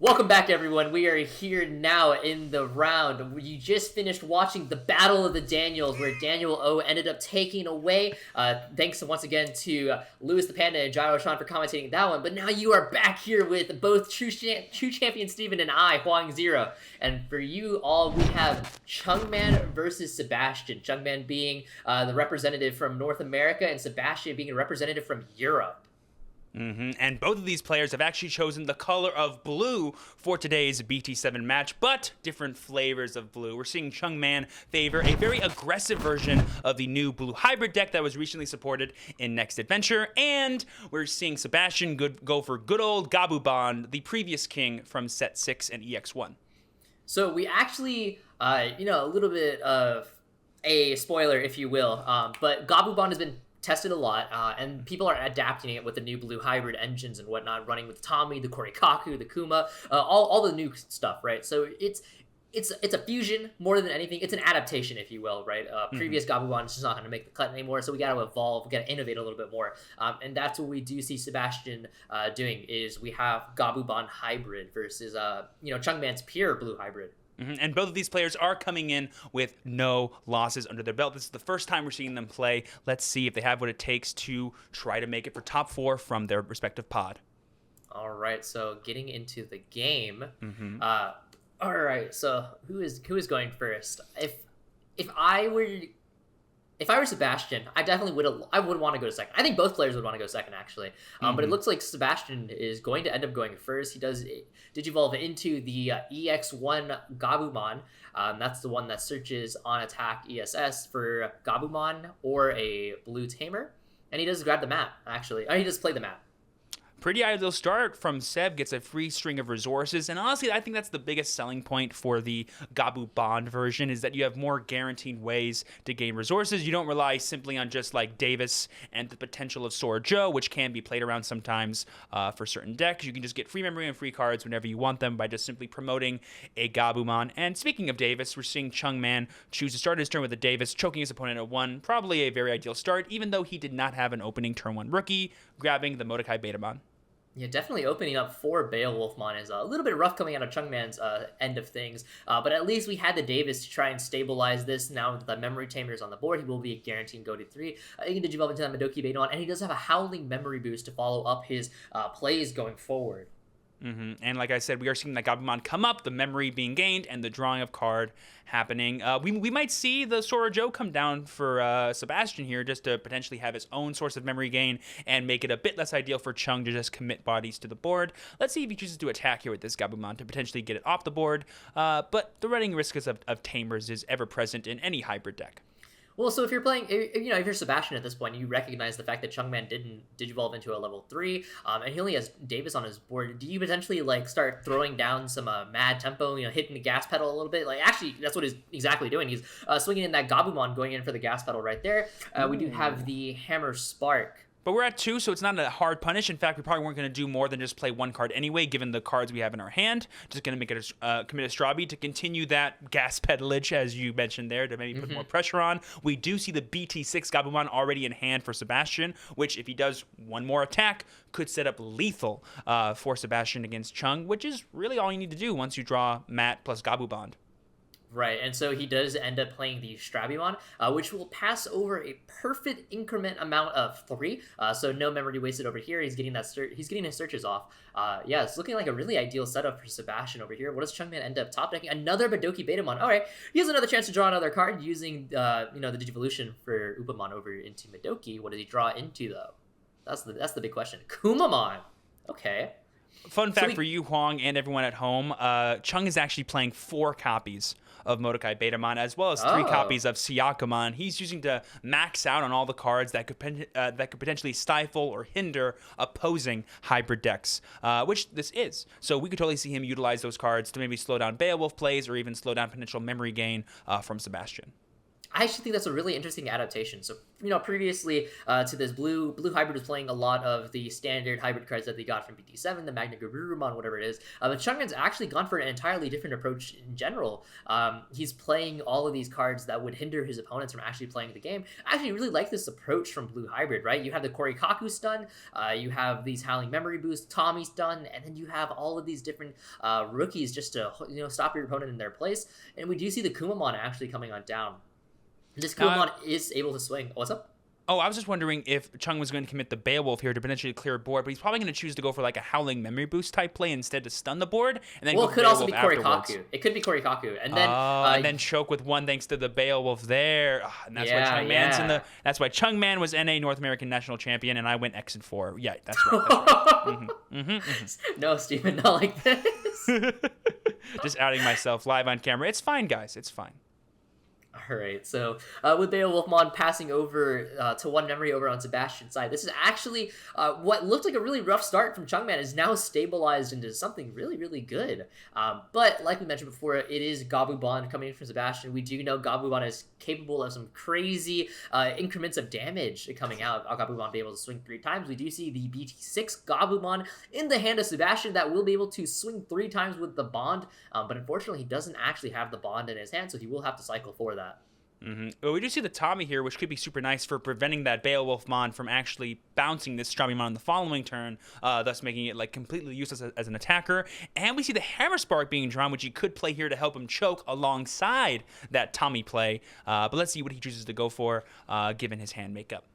Welcome back, everyone. We are here now in the round. You just finished watching the Battle of the Daniels, where Daniel O ended up taking away. Thanks once again to Lewis the Panda and Gyrotron for commentating that one. But now you are back here with both True Champion Steven and I, Huang Zero. And for you all, we have Chungman versus Sebastien. Chungman being the representative from North America, and Sebastien being a representative from Europe. And both of these players have actually chosen the color of blue for today's BT7 match, but different flavors of blue. We're seeing Chungman favor a very aggressive version of the new blue hybrid deck that was recently supported in Next Adventure, and we're seeing Sebastien go for good old Gabu Bond, the previous king from Set 6 and EX1. So we actually, a little bit of a spoiler, if you will, but Gabu Bond has been tested a lot, and people are adapting it with the new blue hybrid engines and whatnot, running with Tommy, the Korikaku, the Kuma, all the new stuff, right? So it's a fusion more than anything. It's an adaptation, if you will, right? Previous Gabumon is just not going to make the cut anymore, so we got to evolve, we got to innovate a little bit more, and that's what we do see Sebastien doing. Is we have Gabumon hybrid versus Chungman's pure blue hybrid. And both of these players are coming in with no losses under their belt. This is the first time we're seeing them play. Let's see if they have what it takes to try to make it for top 4 from their respective pod. All right, so getting into the game. All right, so who is going first? If I were Sebastien, I definitely would want to go second. I think both players would want to go second, actually. But it looks like Sebastien is going to end up going first. He does Digivolve into the EX1 Gabumon. That's the one that searches on attack ESS for Gabumon or a blue tamer. And he does grab the map, actually. Or he does play the map. Pretty ideal start from Seb, gets a free string of resources, and honestly, I think that's the biggest selling point for the Gabu Bond version, is that you have more guaranteed ways to gain resources. You don't rely simply on just like Davis and the potential of Sora Joe, which can be played around sometimes for certain decks. You can just get free memory and free cards whenever you want them by just simply promoting a Gabumon. And speaking of Davis, we're seeing Chungman choose to start his turn with a Davis, choking his opponent at 1. Probably a very ideal start, even though he did not have an opening turn 1 rookie, grabbing the Mordecai Betamon. Yeah, definitely opening up for Beowulfmon is a little bit rough coming out of Chungman's end of things. But at least we had the Davis to try and stabilize this. Now the Memory Tamer is on the board. He will be guaranteed go to 3. He can Digivolve into that Madoki Betamon, and he does have a Howling Memory boost to follow up his plays going forward. And like I said, we are seeing that Gabumon come up, the memory being gained, and the drawing of card happening. We might see the Sora Joe come down for Sebastien here, just to potentially have his own source of memory gain and make it a bit less ideal for Chung to just commit bodies to the board. Let's see if he chooses to attack here with this Gabumon to potentially get it off the board. But the running risk of Tamers is ever present in any hybrid deck. Well, so if you're playing, if you're Sebastien at this point, you recognize the fact that Chungman didn't Digivolve into a level 3, and he only has Davis on his board. Do you potentially start throwing down some mad tempo, hitting the gas pedal a little bit? Actually, that's what he's exactly doing. He's swinging in that Gabumon, going in for the gas pedal right there. We do have the Hammer Spark. But we're at 2, so it's not a hard punish. In fact, we probably weren't going to do more than just play 1 card anyway, given the cards we have in our hand. Just going to make it commit a Strawby to continue that gas pedalage, as you mentioned there, to maybe put more pressure on. We do see the BT6 Gabumon already in hand for Sebastien, which, if he does 1 more attack, could set up lethal for Sebastien against Chung, which is really all you need to do once you draw Matt plus Gabumon. Right, and so he does end up playing the Strabimon, which will pass over a perfect increment amount of 3. So no memory wasted over here. He's getting he's getting his searches off. Yeah, it's looking like a really ideal setup for Sebastien over here. What does Chungman end up top decking? Another Madoki Betamon. All right, he has another chance to draw another card using the Digivolution for Upamon over into Madoki. What does he draw into though? That's the big question. Kumamon. Okay. Fun fact for you, Huang, and everyone at home, Chung is actually playing 4 copies of Mordecai Betamon, as well as 3 copies of Siyakamon. He's using to max out on all the cards that could potentially stifle or hinder opposing hybrid decks, which this is. So we could totally see him utilize those cards to maybe slow down Beowulf plays or even slow down potential memory gain from Sebastien. I actually think that's a really interesting adaptation. So, previously to this, Blue Hybrid was playing a lot of the standard hybrid cards that they got from BT7, the Magna Garurumon, whatever it is. But Chungman's actually gone for an entirely different approach in general. He's playing all of these cards that would hinder his opponents from actually playing the game. I actually really like this approach from Blue Hybrid, right? You have the Korikaku stun, you have these Howling Memory Boost, Tommy stun, and then you have all of these different rookies just to stop your opponent in their place. And we do see the Kumamon actually coming on down. This Kumamon is able to swing. What's up? Oh, I was just wondering if Chung was going to commit the Beowulf here to potentially clear a board, but he's probably going to choose to go for like a Howling Memory Boost type play instead to stun the board, and then well, go it could Beowulf also be Korikaku. It could be Korikaku, and then and then choke with one thanks to the Beowulf there, and that's why Chungman's in the. That's why Chungman was NA North American National Champion, and I went X4. Yeah, that's right. No, Steven, not like this. Just outing myself live on camera. It's fine, guys. It's fine. All right, so with Beowulfmon passing over to one memory over on Sebastian's side, this is actually what looked like a really rough start from Chungman is now stabilized into something really, really good. But like we mentioned before, it is Gabubon coming in from Sebastian. We do know Gabubon is capable of some crazy increments of damage coming out. Gabubon be able to swing 3 times. We do see the BT6 Gabumon in the hand of Sebastian that will be able to swing 3 times with the bond, but unfortunately he doesn't actually have the bond in his hand, so he will have to cycle for that. Well, we do see the Tommy here, which could be super nice for preventing that Beowulfmon from actually bouncing this Strabimon on the following turn, thus making it like completely useless as an attacker. And we see the Hammer Spark being drawn, which he could play here to help him choke alongside that Tommy play. But let's see what he chooses to go for, given his hand makeup.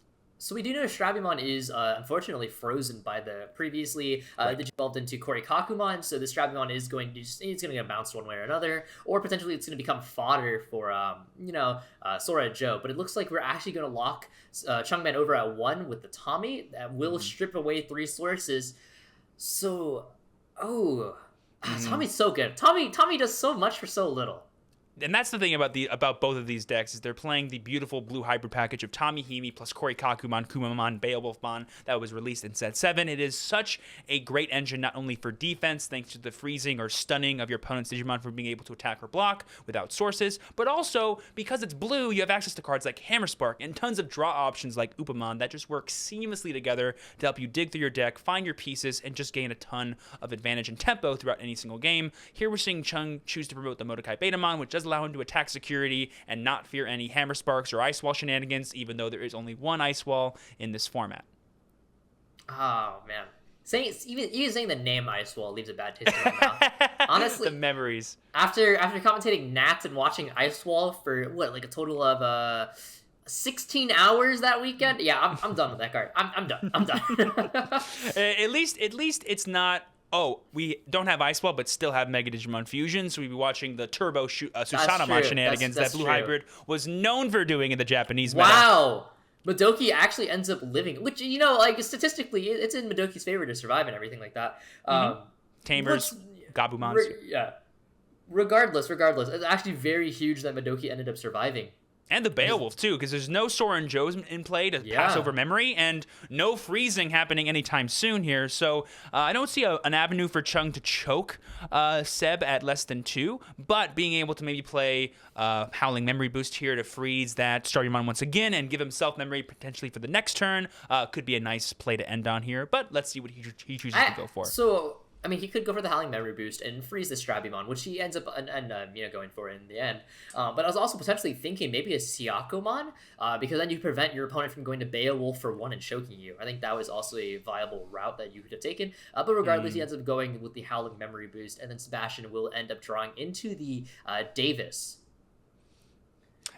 So we do know Strabimon is unfortunately frozen by the previously digivolved into Korikakumon, so the Strabimon is going to get bounced one way or another, or potentially it's going to become fodder for Sora Joe. But it looks like we're actually going to lock Chungman over at 1 with the Tommy that will strip away 3 sources. So, Tommy's so good. Tommy does so much for so little. And that's the thing about both of these decks is they're playing the beautiful blue hybrid package of Tommy Himi plus Korikakumon, Kumamon, Beowulfmon that was released in set 7. It is such a great engine not only for defense, thanks to the freezing or stunning of your opponent's Digimon for being able to attack or block without sources, but also because it's blue, you have access to cards like Hammer Spark and tons of draw options like Upamon that just work seamlessly together to help you dig through your deck, find your pieces, and just gain a ton of advantage and tempo throughout any single game. Here we're seeing Chung choose to promote the Modokai Betamon, which does allow him to attack security and not fear any Hammer Sparks or Ice Wall shenanigans, even though there is only one Ice Wall in this format. Oh, man. Even saying the name Ice Wall leaves a bad taste in my mouth. Honestly, the memories. After commentating Nats and watching Ice Wall for, a total of 16 hours that weekend? Yeah, I'm done with that card. I'm done. At least it's not... Oh, we don't have Ice Wall, but still have Mega Digimon Fusion, so we'd be watching the Turbo Susanamon shenanigans that Blue Hybrid was known for doing in the Japanese meta. Wow! Madoki actually ends up living, which, statistically, it's in Madoki's favor to survive and everything like that. Tamers, Gabumons. Yeah. Regardless, it's actually very huge that Madoki ended up surviving. And the Beowulf, too, because there's no Sora Joes in play to pass over memory, and no freezing happening anytime soon here. So I don't see an avenue for Chung to choke Seb at less than 2, but being able to maybe play Howling Memory Boost here to freeze that Starmon once again and give himself memory potentially for the next turn could be a nice play to end on here. But let's see what he chooses to go for. So... he could go for the Howling Memory Boost and freeze the Strabimon, which he ends up going for in the end. But I was also potentially thinking maybe a Siakomon, because then you prevent your opponent from going to Beowulf for 1 and choking you. I think that was also a viable route that you could have taken. But regardless, he ends up going with the Howling Memory Boost, and then Sebastian will end up drawing into the Davis.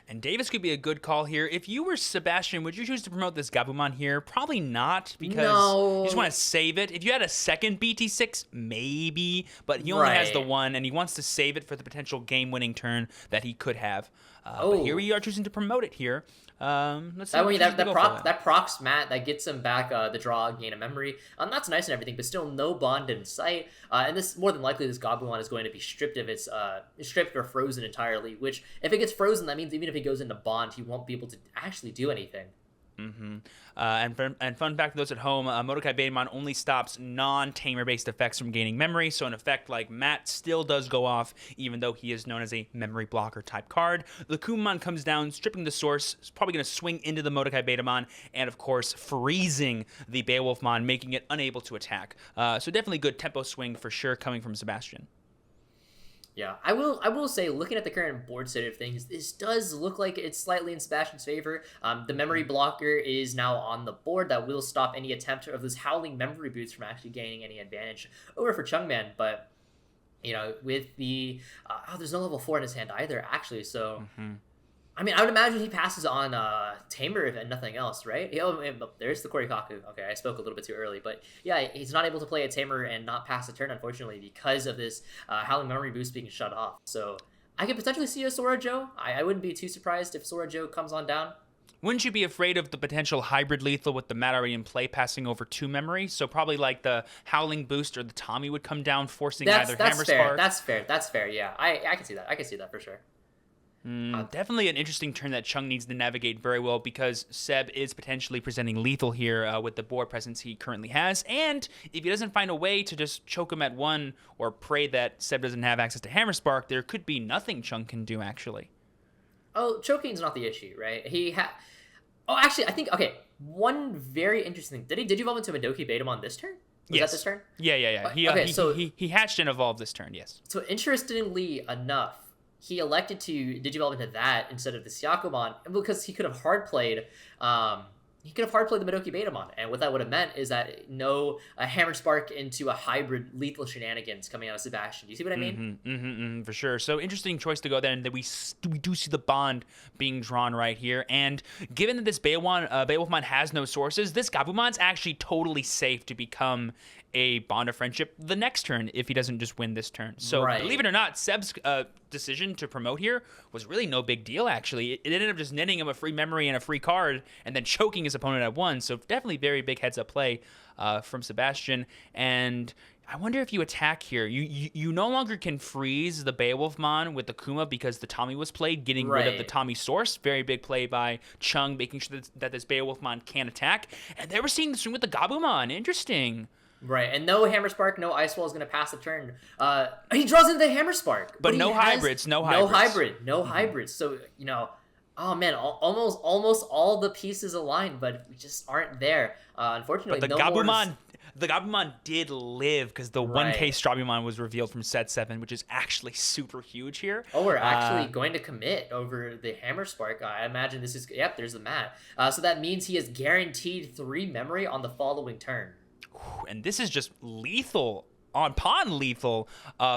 And Davis could be a good call here. If you were Sebastian, would you choose to promote this Gabumon here? Probably not, because you just want to save it. If you had a second BT6, maybe, but he only has the 1, and he wants to save it for the potential game-winning turn that he could have. But here we are choosing to promote it here. Let's see that procs Matt, that gets him back the draw, gain a memory. That's nice and everything, but still no bond in sight. And this more than likely this Gabumon is going to be stripped or frozen entirely. Which if it gets frozen, that means even if he goes into bond, he won't be able to actually do anything. And fun fact for those at home, Mordecai Betamon only stops non-tamer-based effects from gaining memory, so an effect like Matt still does go off, even though he is known as a memory blocker type card. The Kumamon comes down, stripping the source, is probably going to swing into the Mordecai Betamon, and of course, freezing the Beowulfmon, making it unable to attack. So definitely good tempo swing for sure coming from Sebastien. Yeah, I will say, looking at the current board state of things, this does look like it's slightly in Sebastian's favor. The memory blocker is now on the board. That will stop any attempt of this Howling Memory Boost from actually gaining any advantage over for Chungman. But, with the... there's no level 4 in his hand either, actually, so... I mean, I would imagine he passes on Tamer and nothing else, right? There's the Korikaku. Okay, I spoke a little bit too early. But yeah, he's not able to play a Tamer and not pass a turn, unfortunately, because of this Howling Memory Boost being shut off. So I could potentially see a Sora Joe. I wouldn't be too surprised if Sora Joe comes on down. Wouldn't you be afraid of the potential hybrid lethal with the Mat already in play passing over to memory? So probably like the Howling Boost or the Tommy would come down, forcing either Hammer Spark. That's fair. Yeah, I can see that. I can see that for sure. Definitely an interesting turn that Chung needs to navigate very well, because Seb is potentially presenting lethal here with the board presence he currently has. And if he doesn't find a way to just choke him at one or pray that Seb doesn't have access to Hammer Spark, there could be nothing Chung can do, actually. Oh, choking's not the issue, right? Actually, I think, okay, one very interesting thing. Did he evolve into Madoki Betamon this turn? Was that this turn? Yeah. He hatched and evolved this turn, yes. So interestingly enough, he elected to digivolve into that instead of the Syakomon because he could have hard played the Madoki Betamon, and what that would have meant is that a Hammer Spark into a hybrid lethal shenanigans coming out of Sebastien. Do you see what I mean? For sure. So interesting choice to go there, and that we do see the bond being drawn right here. And given that this Beowulfmon has no sources, this Gabumon's actually totally safe to become a bond of friendship the next turn if he doesn't just win this turn. So believe it or not, Seb's decision to promote here was really no big deal, actually. It ended up just netting him a free memory and a free card and then choking his opponent at one. So definitely very big heads up play from Sebastien. And I wonder if you attack here. You no longer can freeze the Beowulfmon with the Kuma because the Tommy was played, getting rid of the Tommy source. Very big play by Chung, making sure that this Beowulfmon can attack. And they were seeing the swing with the Gabumon. Interesting. Right, and no Hammer Spark, no Ice Wall is going to pass the turn. He draws into the Hammer Spark. But no hybrids. No hybrids. So, oh man, almost all the pieces aligned, but we just aren't there. Unfortunately, but the Gabumon did live because the 1K Strabumon was revealed from set 7, which is actually super huge here. Oh, we're actually going to commit over the Hammer Spark. I imagine this is, there's the mat. So that means he is guaranteed 3 memory on the following turn. And this is just lethal upon lethal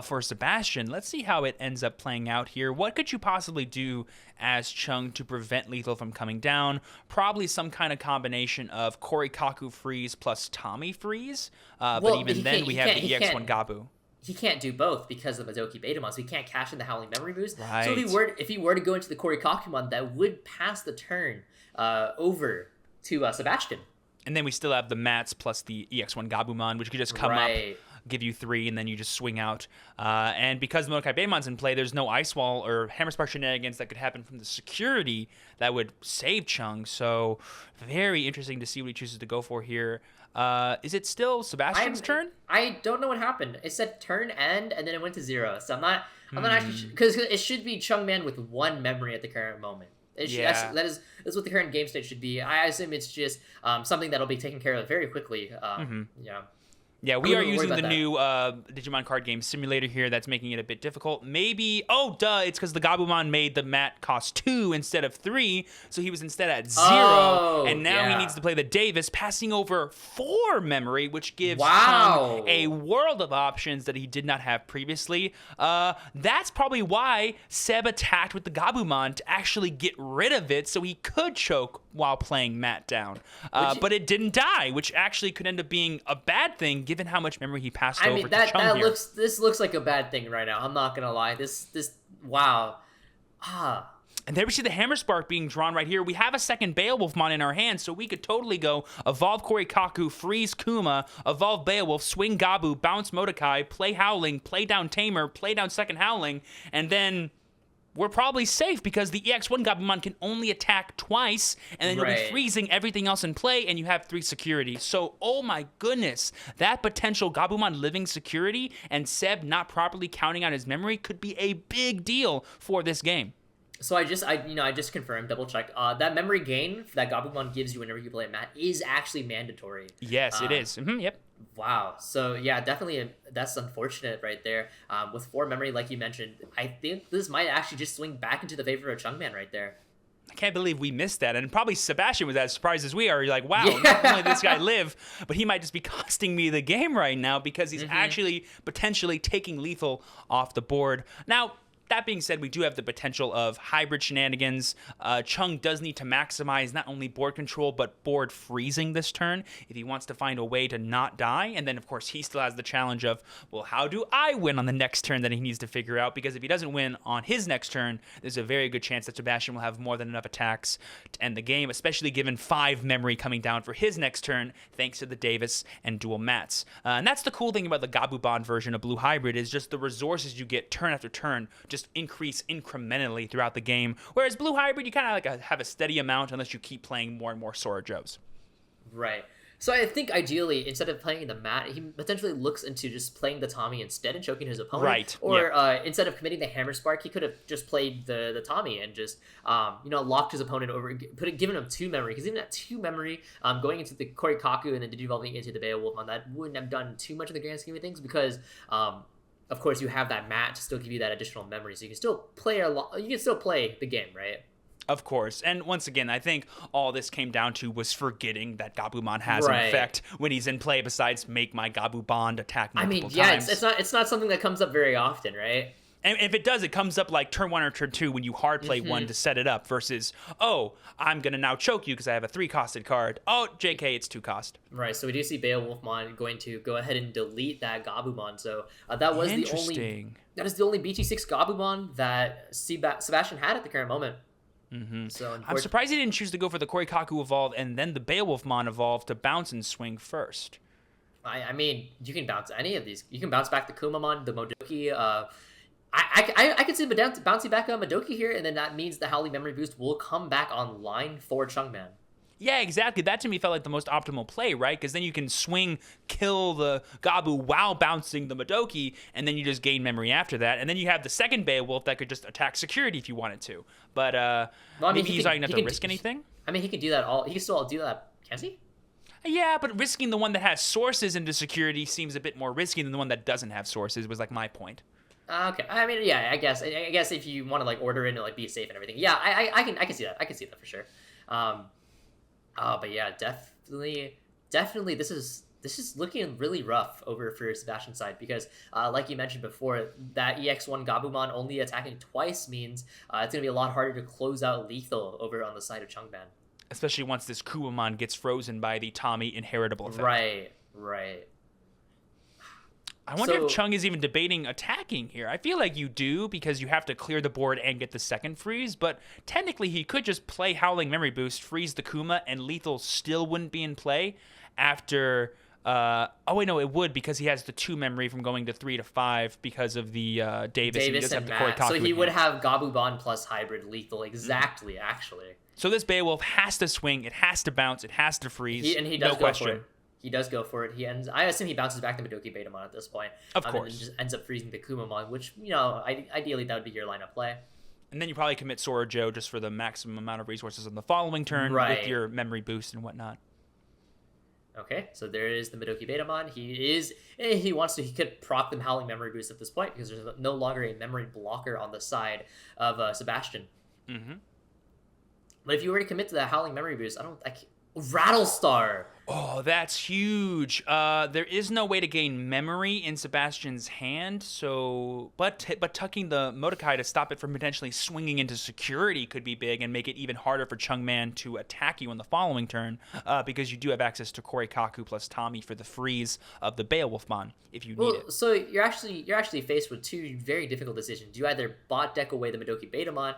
for Sebastien. Let's see how it ends up playing out here. What could you possibly do as Chung to prevent lethal from coming down? Probably some kind of combination of Korikaku freeze plus Tommy freeze. But even then, we have the EX1 Gabu. He can't do both because of Madoki Betamon, so he can't cash in the Howling Memory Boost. Right. So if he were to go into the Korikakumon, that would pass the turn over to Sebastien. And then we still have the Mats plus the EX1 Gabumon, which could just come up, give you 3, and then you just swing out. And because Mordecai Betamon's in play, there's no Ice Wall or Hammer Spark shenanigans that could happen from the security that would save Chung. So very interesting to see what he chooses to go for here. Is it still Sebastian's turn? I don't know what happened. It said turn end, and then it went to 0. So I'm not actually, because it should be Chungman with 1 memory at the current moment. That's what the current game state should be. I assume it's just something that'll be taken care of very quickly. Yeah, we are using the new Digimon card game simulator here. That's making it a bit difficult. Maybe, it's because the Gabumon made the mat cost 2 instead of 3, so he was instead at 0, and now he needs to play the Davis, passing over 4 memory, which gives Chung a world of options that he did not have previously. That's probably why Seb attacked with the Gabumon to actually get rid of it, so he could choke while playing Matt down. But it didn't die, which actually could end up being a bad thing, given how much memory he passed over to Chung here. This looks like a bad thing right now. I'm not gonna lie. Wow. And there we see the Hammer Spark being drawn right here. We have a second Beowulfmon in our hand, so we could totally go evolve Korikaku, freeze Kuma, evolve Beowulf, swing Gabu, bounce Mordecai, play Howling, play down Tamer, play down second Howling, and then we're probably safe because the EX1 Gabumon can only attack twice, and then you'll be freezing everything else in play, and you have 3 security. So, oh my goodness, that potential Gabumon living security and Seb not properly counting on his memory could be a big deal for this game. So I just confirmed, double checked. That memory gain that Gabumon gives you whenever you play a mat is actually mandatory. Yes, it is. Yep. Wow. So yeah, definitely that's unfortunate right there. With 4 memory, like you mentioned, I think this might actually just swing back into the favor of Chungman right there. I can't believe we missed that. And probably Sebastien was as surprised as we are. You're like, wow, not only did this guy live, but he might just be costing me the game right now because he's actually potentially taking lethal off the board. Now, that being said, we do have the potential of hybrid shenanigans. Chung does need to maximize not only board control, but board freezing this turn if he wants to find a way to not die. And then, of course, he still has the challenge of, well, how do I win on the next turn that he needs to figure out? Because if he doesn't win on his next turn, there's a very good chance that Sebastien will have more than enough attacks to end the game, especially given 5 memory coming down for his next turn, thanks to the Davis and dual mats. And that's the cool thing about the Gabu Bond version of Blue Hybrid is just the resources you get turn after turn just increase incrementally throughout the game. Whereas Blue Hybrid, you kind of like have a steady amount unless you keep playing more and more Sora Joes. Right. So I think ideally, instead of playing the mat, he potentially looks into just playing the Tommy instead and choking his opponent. Right. Or instead of committing the Hammer Spark, he could have just played the Tommy and just locked his opponent over, given him 2 memory. Because even at 2 memory, going into the Korikaku and then devolving into the Beowulfmon, that wouldn't have done too much in the grand scheme of things because of course, you have that mat to still give you that additional memory, so you can still play You can still play the game, right? Of course, and once again, I think all this came down to was forgetting that Gabumon has an effect when he's in play. Besides, make my Gabu Bond attack multiple times. It's not something that comes up very often, right? And if it does, it comes up like turn 1 or turn 2 when you hard play 1 to set it up versus, oh, I'm going to now choke you because I have a 3-costed card. Oh, JK, it's 2 cost. Right, so we do see Beowulfmon going to go ahead and delete that Gabumon. So that was the only BT6 Gabumon that Sebastien had at the current moment. So I'm surprised he didn't choose to go for the Korikaku evolve and then the Beowulfmon evolve to bounce and swing first. I mean, you can bounce any of these. You can bounce back the Kumamon, the Modoki, I could see bouncing back on Madoki here, and then that means the Howling Memory Boost will come back online for Chungman. Yeah, exactly. That to me felt like the most optimal play, right? Because then you can swing, kill the Gabu while bouncing the Madoki, and then you just gain memory after that. And then you have the second Beowulf that could just attack security if you wanted to. But maybe he's not going to have to risk anything. I mean, he can do that he can still do that, can't he? Yeah, but risking the one that has sources into security seems a bit more risky than the one that doesn't have sources, was like my point. Okay, I mean, yeah, I guess if you want to like order in and like be safe and everything, yeah, I can see that. I can see that for sure. But yeah, definitely, this is looking really rough over for Sebastien's side because, like you mentioned before, that EX1 Gabumon only attacking twice means it's gonna be a lot harder to close out lethal over on the side of Chungman. Especially once this Kumamon gets frozen by the Tommy inheritable effect. Right. I wonder if Chung is even debating attacking here. I feel like you do because you have to clear the board and get the second freeze, but technically he could just play Howling Memory Boost, freeze the Kuma, and lethal still wouldn't be in play after... it would because he has the 2 memory from going to 3 to 5 because of the Davis and Matt. So he would have Gabu Bond plus hybrid lethal exactly, actually. So this Beowulf has to swing, it has to bounce, it has to freeze. He does go for it. He does go for it. I assume he bounces back the Madoki Betamon at this point. Of course. And just ends up freezing the Kumamon, which, ideally that would be your lineup play. And then you probably commit Sora Joe just for the maximum amount of resources on the following turn with your memory boost and whatnot. Okay, so there is the Madoki Betamon. He could proc them Howling Memory Boost at this point because there's no longer a memory blocker on the side of Sebastien. But if you were to commit to that Howling Memory Boost, Rattlestar! Oh, that's huge. There is no way to gain memory in Sebastien's hand, but tucking the Modokai to stop it from potentially swinging into security could be big and make it even harder for Chungman to attack you in the following turn, because you do have access to Korikaku plus Tommy for the freeze of the Beowulfmon if you need it. So you're actually faced with 2 very difficult decisions. You either bot deck away the Madoki Betamon,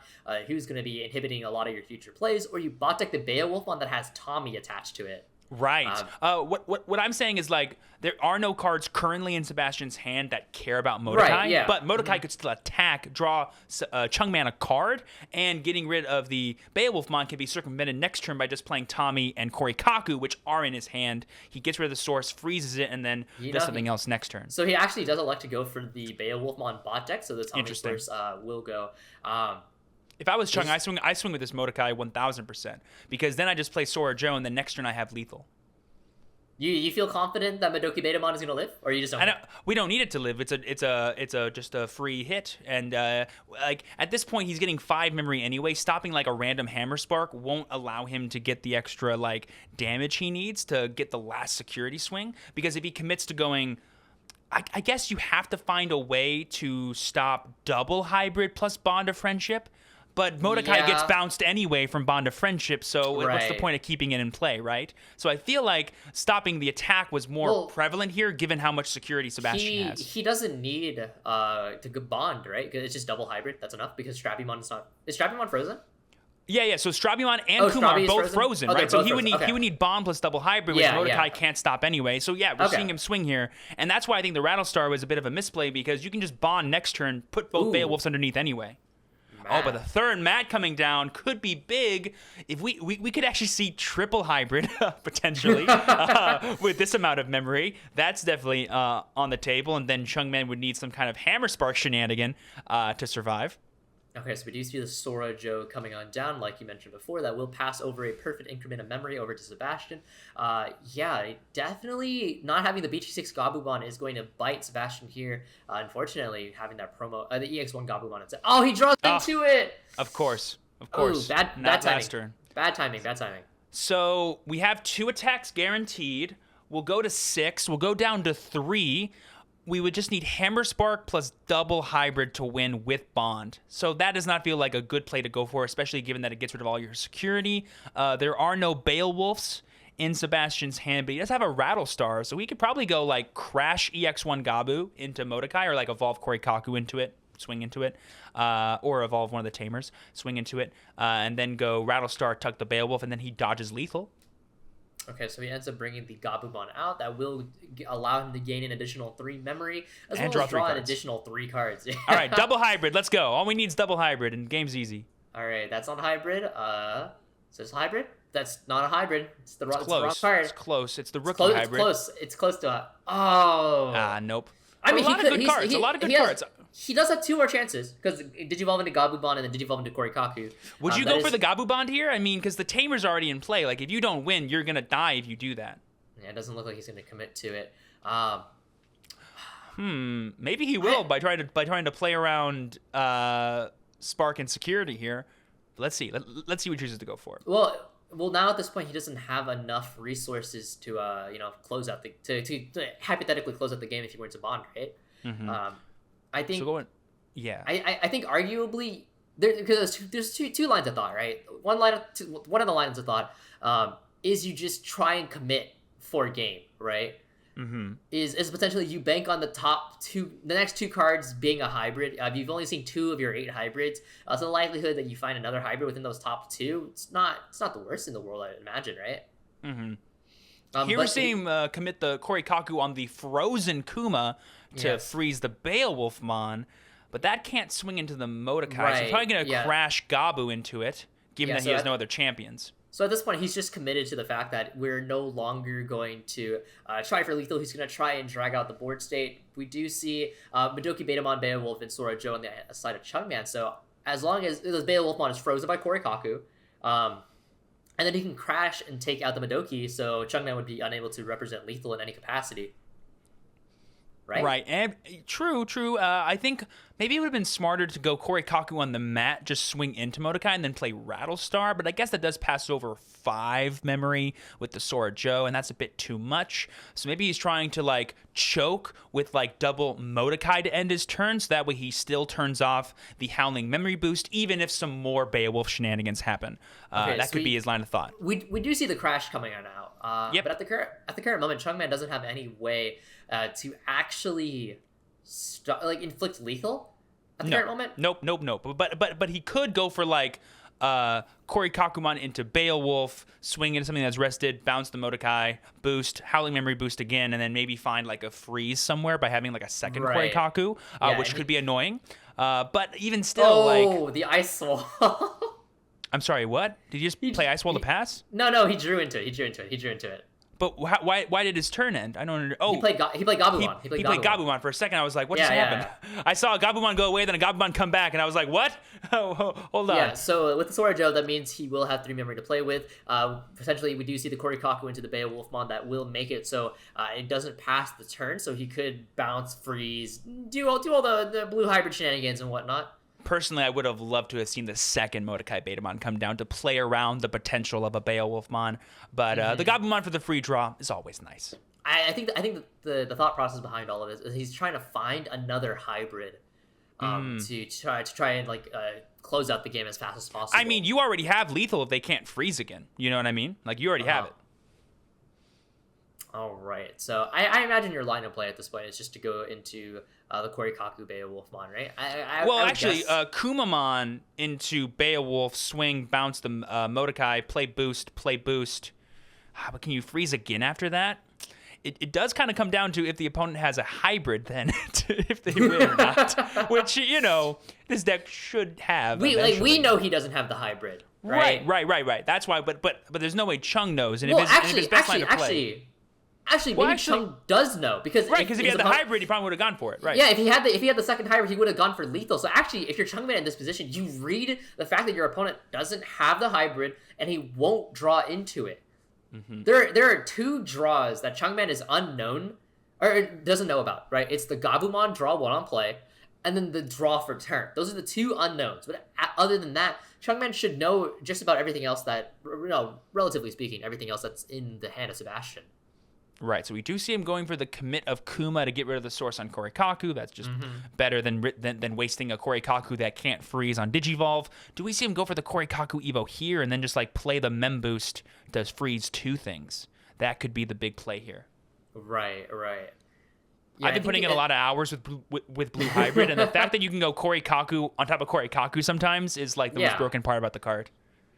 who's going to be inhibiting a lot of your future plays, or you bot deck the Beowulfmon that has Tommy attached to it. Right. What I'm saying is, like, there are no cards currently in Sebastian's hand that care about Mordecai. Right, yeah. But Mordecai could still attack, draw Chungman a card, and getting rid of the Beowulfmon can be circumvented next turn by just playing Tommy and Korikaku, which are in his hand. He gets rid of the source, freezes it, and then does something else next turn. So he actually does elect to go for the Beowulfmon bot deck, so the Tommy source will go. If I was Chung, I swing with this Mordecai 1,000%, because then I just play Sora Joe, and then next turn I have lethal. You feel confident that Madoki Betamon is going to live, or you just don't? We don't need it to live. It's just a free hit, and like at this point he's getting 5 memory anyway. Stopping like a random Hammer Spark won't allow him to get the extra like damage he needs to get the last security swing. Because if he commits to going, I guess you have to find a way to stop double hybrid plus Bond of Friendship. But Mordecai gets bounced anyway from Bond of Friendship, so what's the point of keeping it in play, right? So I feel like stopping the attack was more prevalent here, given how much security Sebastian has. He doesn't need to go Bond, right? Because it's just double hybrid. That's enough, because Strapimon is not... Is Strapimon frozen? Yeah. So Strabimon and Kumar are both frozen, right? So he would need Bond plus double hybrid, which Mordecai can't stop anyway. So we're seeing him swing here, and that's why I think the Rattlestar was a bit of a misplay, because you can just Bond next turn, put both Beowulfs underneath anyway. Oh, but the third mat coming down could be big. If we could actually see triple hybrid potentially with this amount of memory. That's definitely on the table. And then Chungman would need some kind of Hammer Spark shenanigan to survive. Okay, so we do see the Sora Joe coming on down, like you mentioned before. That will pass over a perfect increment of memory over to Sebastian. Definitely not having the BT6 Gabubon is going to bite Sebastian here. Unfortunately, having that promo, the EX1 Gabubon. Oh, he draws into it! Of course. Ooh, bad timing. Bad timing. So we have 2 attacks guaranteed. We'll go to 6. We'll go down to 3. We would just need Hammer Spark plus double hybrid to win with Bond. So that does not feel like a good play to go for, especially given that it gets rid of all your security. There are no Beowulfs in Sebastian's hand, but he does have a Rattlestar, so we could probably go like Crash EX1 Gabu into Mordecai, or like evolve Korikaku into it, swing into it, or evolve one of the Tamers, swing into it, and then go Rattlestar, tuck the Beowulf, and then he dodges lethal. Okay, so he ends up bringing the Gabubon out. That will allow him to gain an additional 3 memory, as well as draw an additional 3 cards. All right, double hybrid. Let's go. All we need is double hybrid, and game's easy. All right, that's not hybrid. Is this hybrid? That's not a hybrid. It's the wrong card. It's close. It's the rookie hybrid. It's close to a... Oh. Nope. I mean, a lot of good cards. He does have 2 more chances, because Digivolve into Gabubon and then Digivolve into Korikaku. Would you go for the Gabubon here? I mean, because the Tamer's already in play. Like, if you don't win, you're going to die if you do that. Yeah, it doesn't look like he's going to commit to it. Maybe he will by trying to play around Spark and security here. Let's see. Let's see what he chooses to go for. Well, now at this point, he doesn't have enough resources to close out to hypothetically close out the game if he wins a Bond, right? Mm-hmm. I think. So I think arguably because there's two lines of thought, right? One of the lines of thought is you just try and commit for a game, right? Mm-hmm. Is potentially you bank on the next 2 cards being a hybrid. You've only seen 2 of your 8 hybrids, so the likelihood that you find another hybrid within those top 2, it's not the worst in the world, I imagine, right? Mm-hmm. Here we're seeing commit the Korikaku on the frozen Kuma to freeze the Beowulfmon, but that can't swing into the Mordecai. Right. So he's probably going to crash Gabu into it, given that he has no other champions. So at this point, he's just committed to the fact that we're no longer going to try for lethal. He's going to try and drag out the board state. We do see Madoki Betamon, Beowulf, and Sora Joe on the side of Chungman. So as long as the Beowulfmon is frozen by Korikaku, and then he can crash and take out the Madoki, so Chungman would be unable to represent lethal in any capacity. Right. And true. I think maybe it would have been smarter to go Korikaku on the mat, just swing into Mordecai, and then play Rattlestar. But I guess that does pass over 5 memory with the Sora Joe, and that's a bit too much. So maybe he's trying to like choke with like double Mordecai to end his turn, so that way he still turns off the Howling memory boost, even if some more Beowulf shenanigans happen. That could be his line of thought. We do see the crash coming on out. But at the current moment, Chungman doesn't have any way to actually inflict lethal at the current moment. Nope. But he could go for like Korikakumon into Beowulf, swing into something that's rested, bounce the Motokai, boost, Howling Memory boost again, and then maybe find like a freeze somewhere by having like a second Right. Korikaku, Yeah, which and could be annoying. But even still, like, Oh, the ice wall. I'm sorry, what? Did you just play Ice Wall to pass? No, he drew into it. But why did his turn end? I don't understand. Oh, He played Gabumon. He played Gabumon for a second. I was like, what just Yeah, happened? I saw a Gabumon go away, then a Gabumon come back, and I was like, what? Hold on. Yeah, so with the Sora Joe, that means he will have 3 memory to play with. Potentially, we do see the Korikaku into the Beowulfmon that will make it so it doesn't pass the turn, so he could bounce, freeze, do all the blue hybrid shenanigans and whatnot. Personally, I would have loved to have seen the second Motokai Betamon come down to play around the potential of a Beowulfmon, but the Gabumon for the free draw is always nice. I think the thought process behind all of this is he's trying to find another hybrid to try and like close out the game as fast as possible. I mean, you already have lethal if they can't freeze again. You know what I mean? Like, you already have it. All right, so I imagine your line of play at this point is just to go into the Korikaku Beowulfmon, right? I would actually, guess... Kumamon into Beowulf, swing, bounce the Motokai, play boost. But can you freeze again after that? It does kind of come down to if the opponent has a hybrid, then if they win or not. Which, you know, this deck should have. We know he doesn't have the hybrid, right? Right. That's why. But there's no way Chung knows. And Well, if his best line to play. Maybe Chung does know because if he had the hybrid, he probably would have gone for it. Right. Yeah, if he had the second hybrid, he would have gone for lethal. So actually, if you're Chungman in this position, you read the fact that your opponent doesn't have the hybrid and he won't draw into it. Mm-hmm. There are 2 draws that Chungman is unknown or doesn't know about. Right. It's the Gabumon draw 1 on play, and then the draw for turn. Those are the 2 unknowns. But other than that, Chungman should know just about everything else that, relatively speaking, everything else that's in the hand of Sebastien. Right, so we do see him going for the commit of Kuma to get rid of the source on Korikaku. That's just better than wasting a Korikaku that can't freeze on Digivolve. Do we see him go for the Korikaku Evo here and then just like play the Mem Boost to freeze 2 things? That could be the big play here. Right. Yeah, I've been putting in a lot of hours with Blue Hybrid, and the fact that you can go Korikaku on top of Korikaku sometimes is like the most broken part about the card.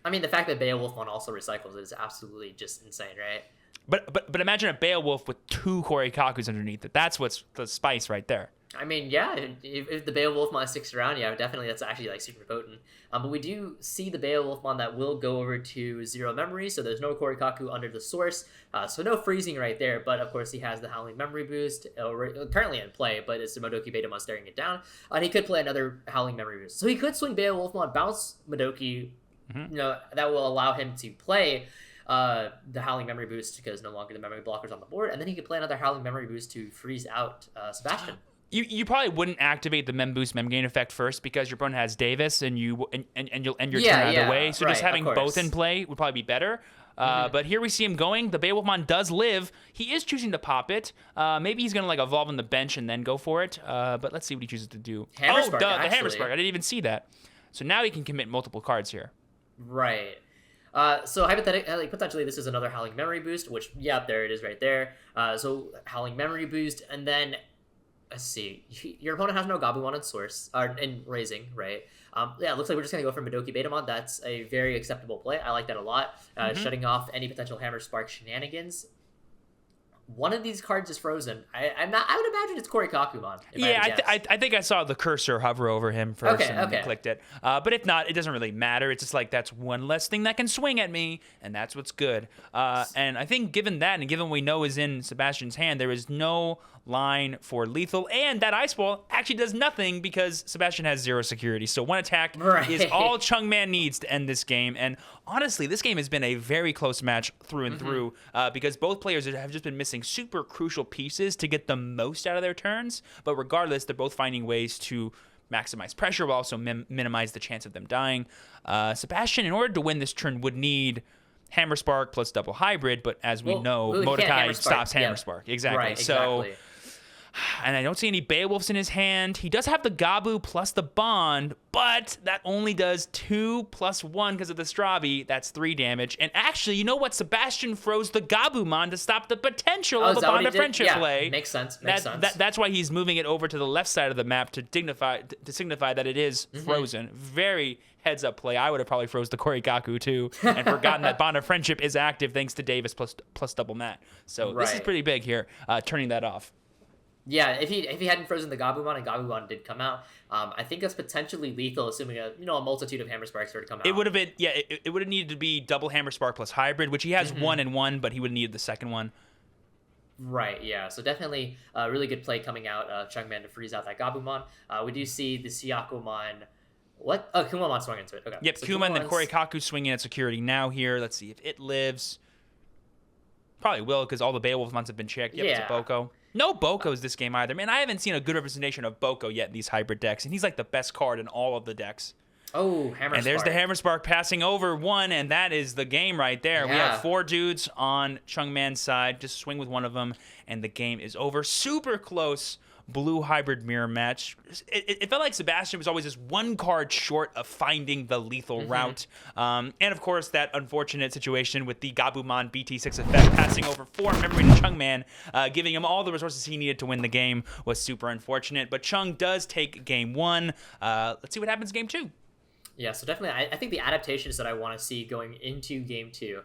I mean, the fact that Beowulfmon also recycles it is absolutely just insane, right? But imagine a Beowulf with 2 Korikakus underneath it. That's what's the spice right there. I mean, yeah, if the Beowulfmon sticks around, yeah, definitely that's actually like super potent. But we do see the Beowulfmon that will go over to 0 memory, so there's no Korikaku under the source, so no freezing right there. But of course, he has the Howling Memory Boost currently in play, but it's the Modoki Betamon staring it down, and he could play another Howling Memory Boost. So he could swing Beowulfmon, bounce Modoki, that will allow him to play the Howling Memory Boost because no longer the memory blocker's on the board, and then he could play another Howling Memory Boost to freeze out Sebastien. You probably wouldn't activate the Mem Boost Mem Gain effect first because your opponent has Davis and you'll end your turn out of the way. So just having both in play would probably be better. But here we see him going. The Beowulfmon does live. He is choosing to pop it. Maybe he's gonna like evolve on the bench and then go for it. But let's see what he chooses to do. The Hammer Spark. I didn't even see that. So now he can commit multiple cards here. Right. So hypothetically, potentially this is another Howling Memory Boost, which, there it is right there. So Howling Memory Boost, and then, let's see, your opponent has no Gabumon in source, or in raising, right? It looks like we're just going to go for Modoki Betamon. That's a very acceptable play. I like that a lot. Shutting off any potential Hammer Spark shenanigans. One of these cards is frozen. I would imagine it's Korikakumon. I think I saw the cursor hover over him first and clicked it. But if not, it doesn't really matter. It's just like that's one less thing that can swing at me, and that's what's good. And I think given that, and given what we know is in Sebastian's hand, there is no line for lethal, and that Ice Ball actually does nothing because Sebastien has 0 security. So 1 attack is all Chungman needs to end this game. And honestly, this game has been a very close match through and through because both players have just been missing super crucial pieces to get the most out of their turns. But regardless, they're both finding ways to maximize pressure while also minimize the chance of them dying. Sebastien, in order to win this turn, would need Hammer Spark plus double hybrid, but as we know, Motokai stops Hammer Spark. Exactly. Right, exactly. So And I don't see any Beowulfs in his hand. He does have the Gabu plus the Bond, but that only does 2 + 1 because of the Strabi. That's 3 damage. And actually, you know what? Sebastien froze the Gabumon to stop the potential of a Bond of Friendship play. Makes sense. That's why he's moving it over to the left side of the map to signify that it is frozen. Very heads up play. I would have probably froze the Korikaku too and forgotten that Bond of Friendship is active thanks to Davis plus double mat. So this is pretty big here, turning that off. Yeah, if he hadn't frozen the Gabumon and Gabumon did come out, I think that's potentially lethal, assuming a multitude of Hammer Sparks were to come out. It would have been it would have needed to be double Hammer Spark plus hybrid, which he has 1 and 1, but he would have needed the second one. Right, yeah. So definitely a really good play coming out, Chungman to freeze out that Gabumon. We do see the Siakomon. What? Oh, Kumamon swung into it. Okay. Yep, so Kuma and then Korikaku swinging at security now here. Let's see if it lives. Probably will, because all the Beowulf mons have been checked. Yep, it's a Boko. No Bokos this game either. Man, I haven't seen a good representation of Boko yet in these hybrid decks, and he's like the best card in all of the decks. Oh, Hammer Spark. And there's the Hammer Spark passing over 1, and that is the game right there. Yeah. We have 4 dudes on Chungman's side. Just swing with one of them, and the game is over. Super close blue hybrid mirror match. It felt like Sebastien was always just 1 card short of finding the lethal route. And of course, that unfortunate situation with the Gabumon BT6 effect passing over 4 memory to Chungman, giving him all the resources he needed to win the game was super unfortunate. But Chung does take game 1. Let's see what happens game 2. Yeah, so definitely, I think the adaptations that I want to see going into game 2.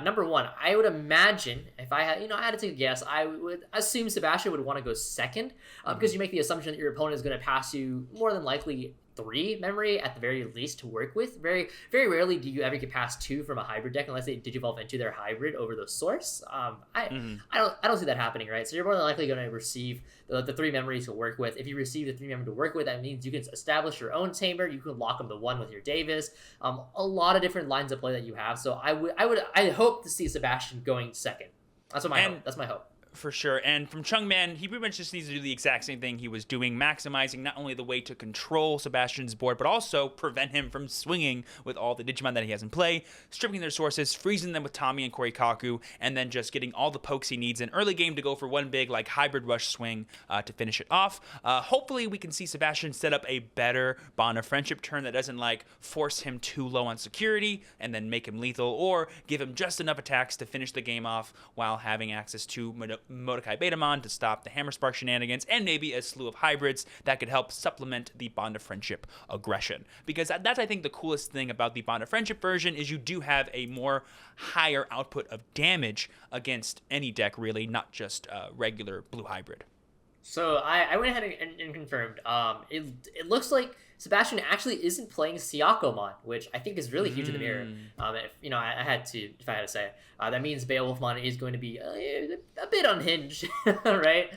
Number 1, I would imagine if I had, I had to take a guess, I would assume Sebastien would want to go second, because you make the assumption that your opponent is going to pass you more than likely 3 memory at the very least to work with. Very, very rarely do you ever get past 2 from a hybrid deck unless they digivolve into their hybrid over the source. I don't see that happening, right? So you're more than likely going to receive the 3 memories to work with. If you receive the 3 memory to work with, that means you can establish your own chamber. You can lock them to 1 with your Davis. A lot of different lines of play that you have. So I hope to see Sebastien going second. That's what That's my hope. For sure. And from Chungman, he pretty much just needs to do the exact same thing he was doing, maximizing not only the way to control Sebastien's board, but also prevent him from swinging with all the Digimon that he has in play, stripping their sources, freezing them with Tommy and Korikaku, and then just getting all the pokes he needs in early game to go for 1 big hybrid rush swing to finish it off. Hopefully we can see Sebastien set up a better Bond of Friendship turn that doesn't force him too low on security and then make him lethal, or give him just enough attacks to finish the game off while having access to Modokai Betamon to stop the Hammer Spark shenanigans, and maybe a slew of hybrids that could help supplement the Bond of Friendship aggression. Because that's, I think, the coolest thing about the Bond of Friendship version is you do have a more higher output of damage against any deck, really, not just regular blue hybrid. So I went ahead and confirmed. It looks like Sebastien actually isn't playing Siakomon, which I think is really huge in the mirror. If I had to say, that means Beowulfmon is going to be a bit unhinged, right?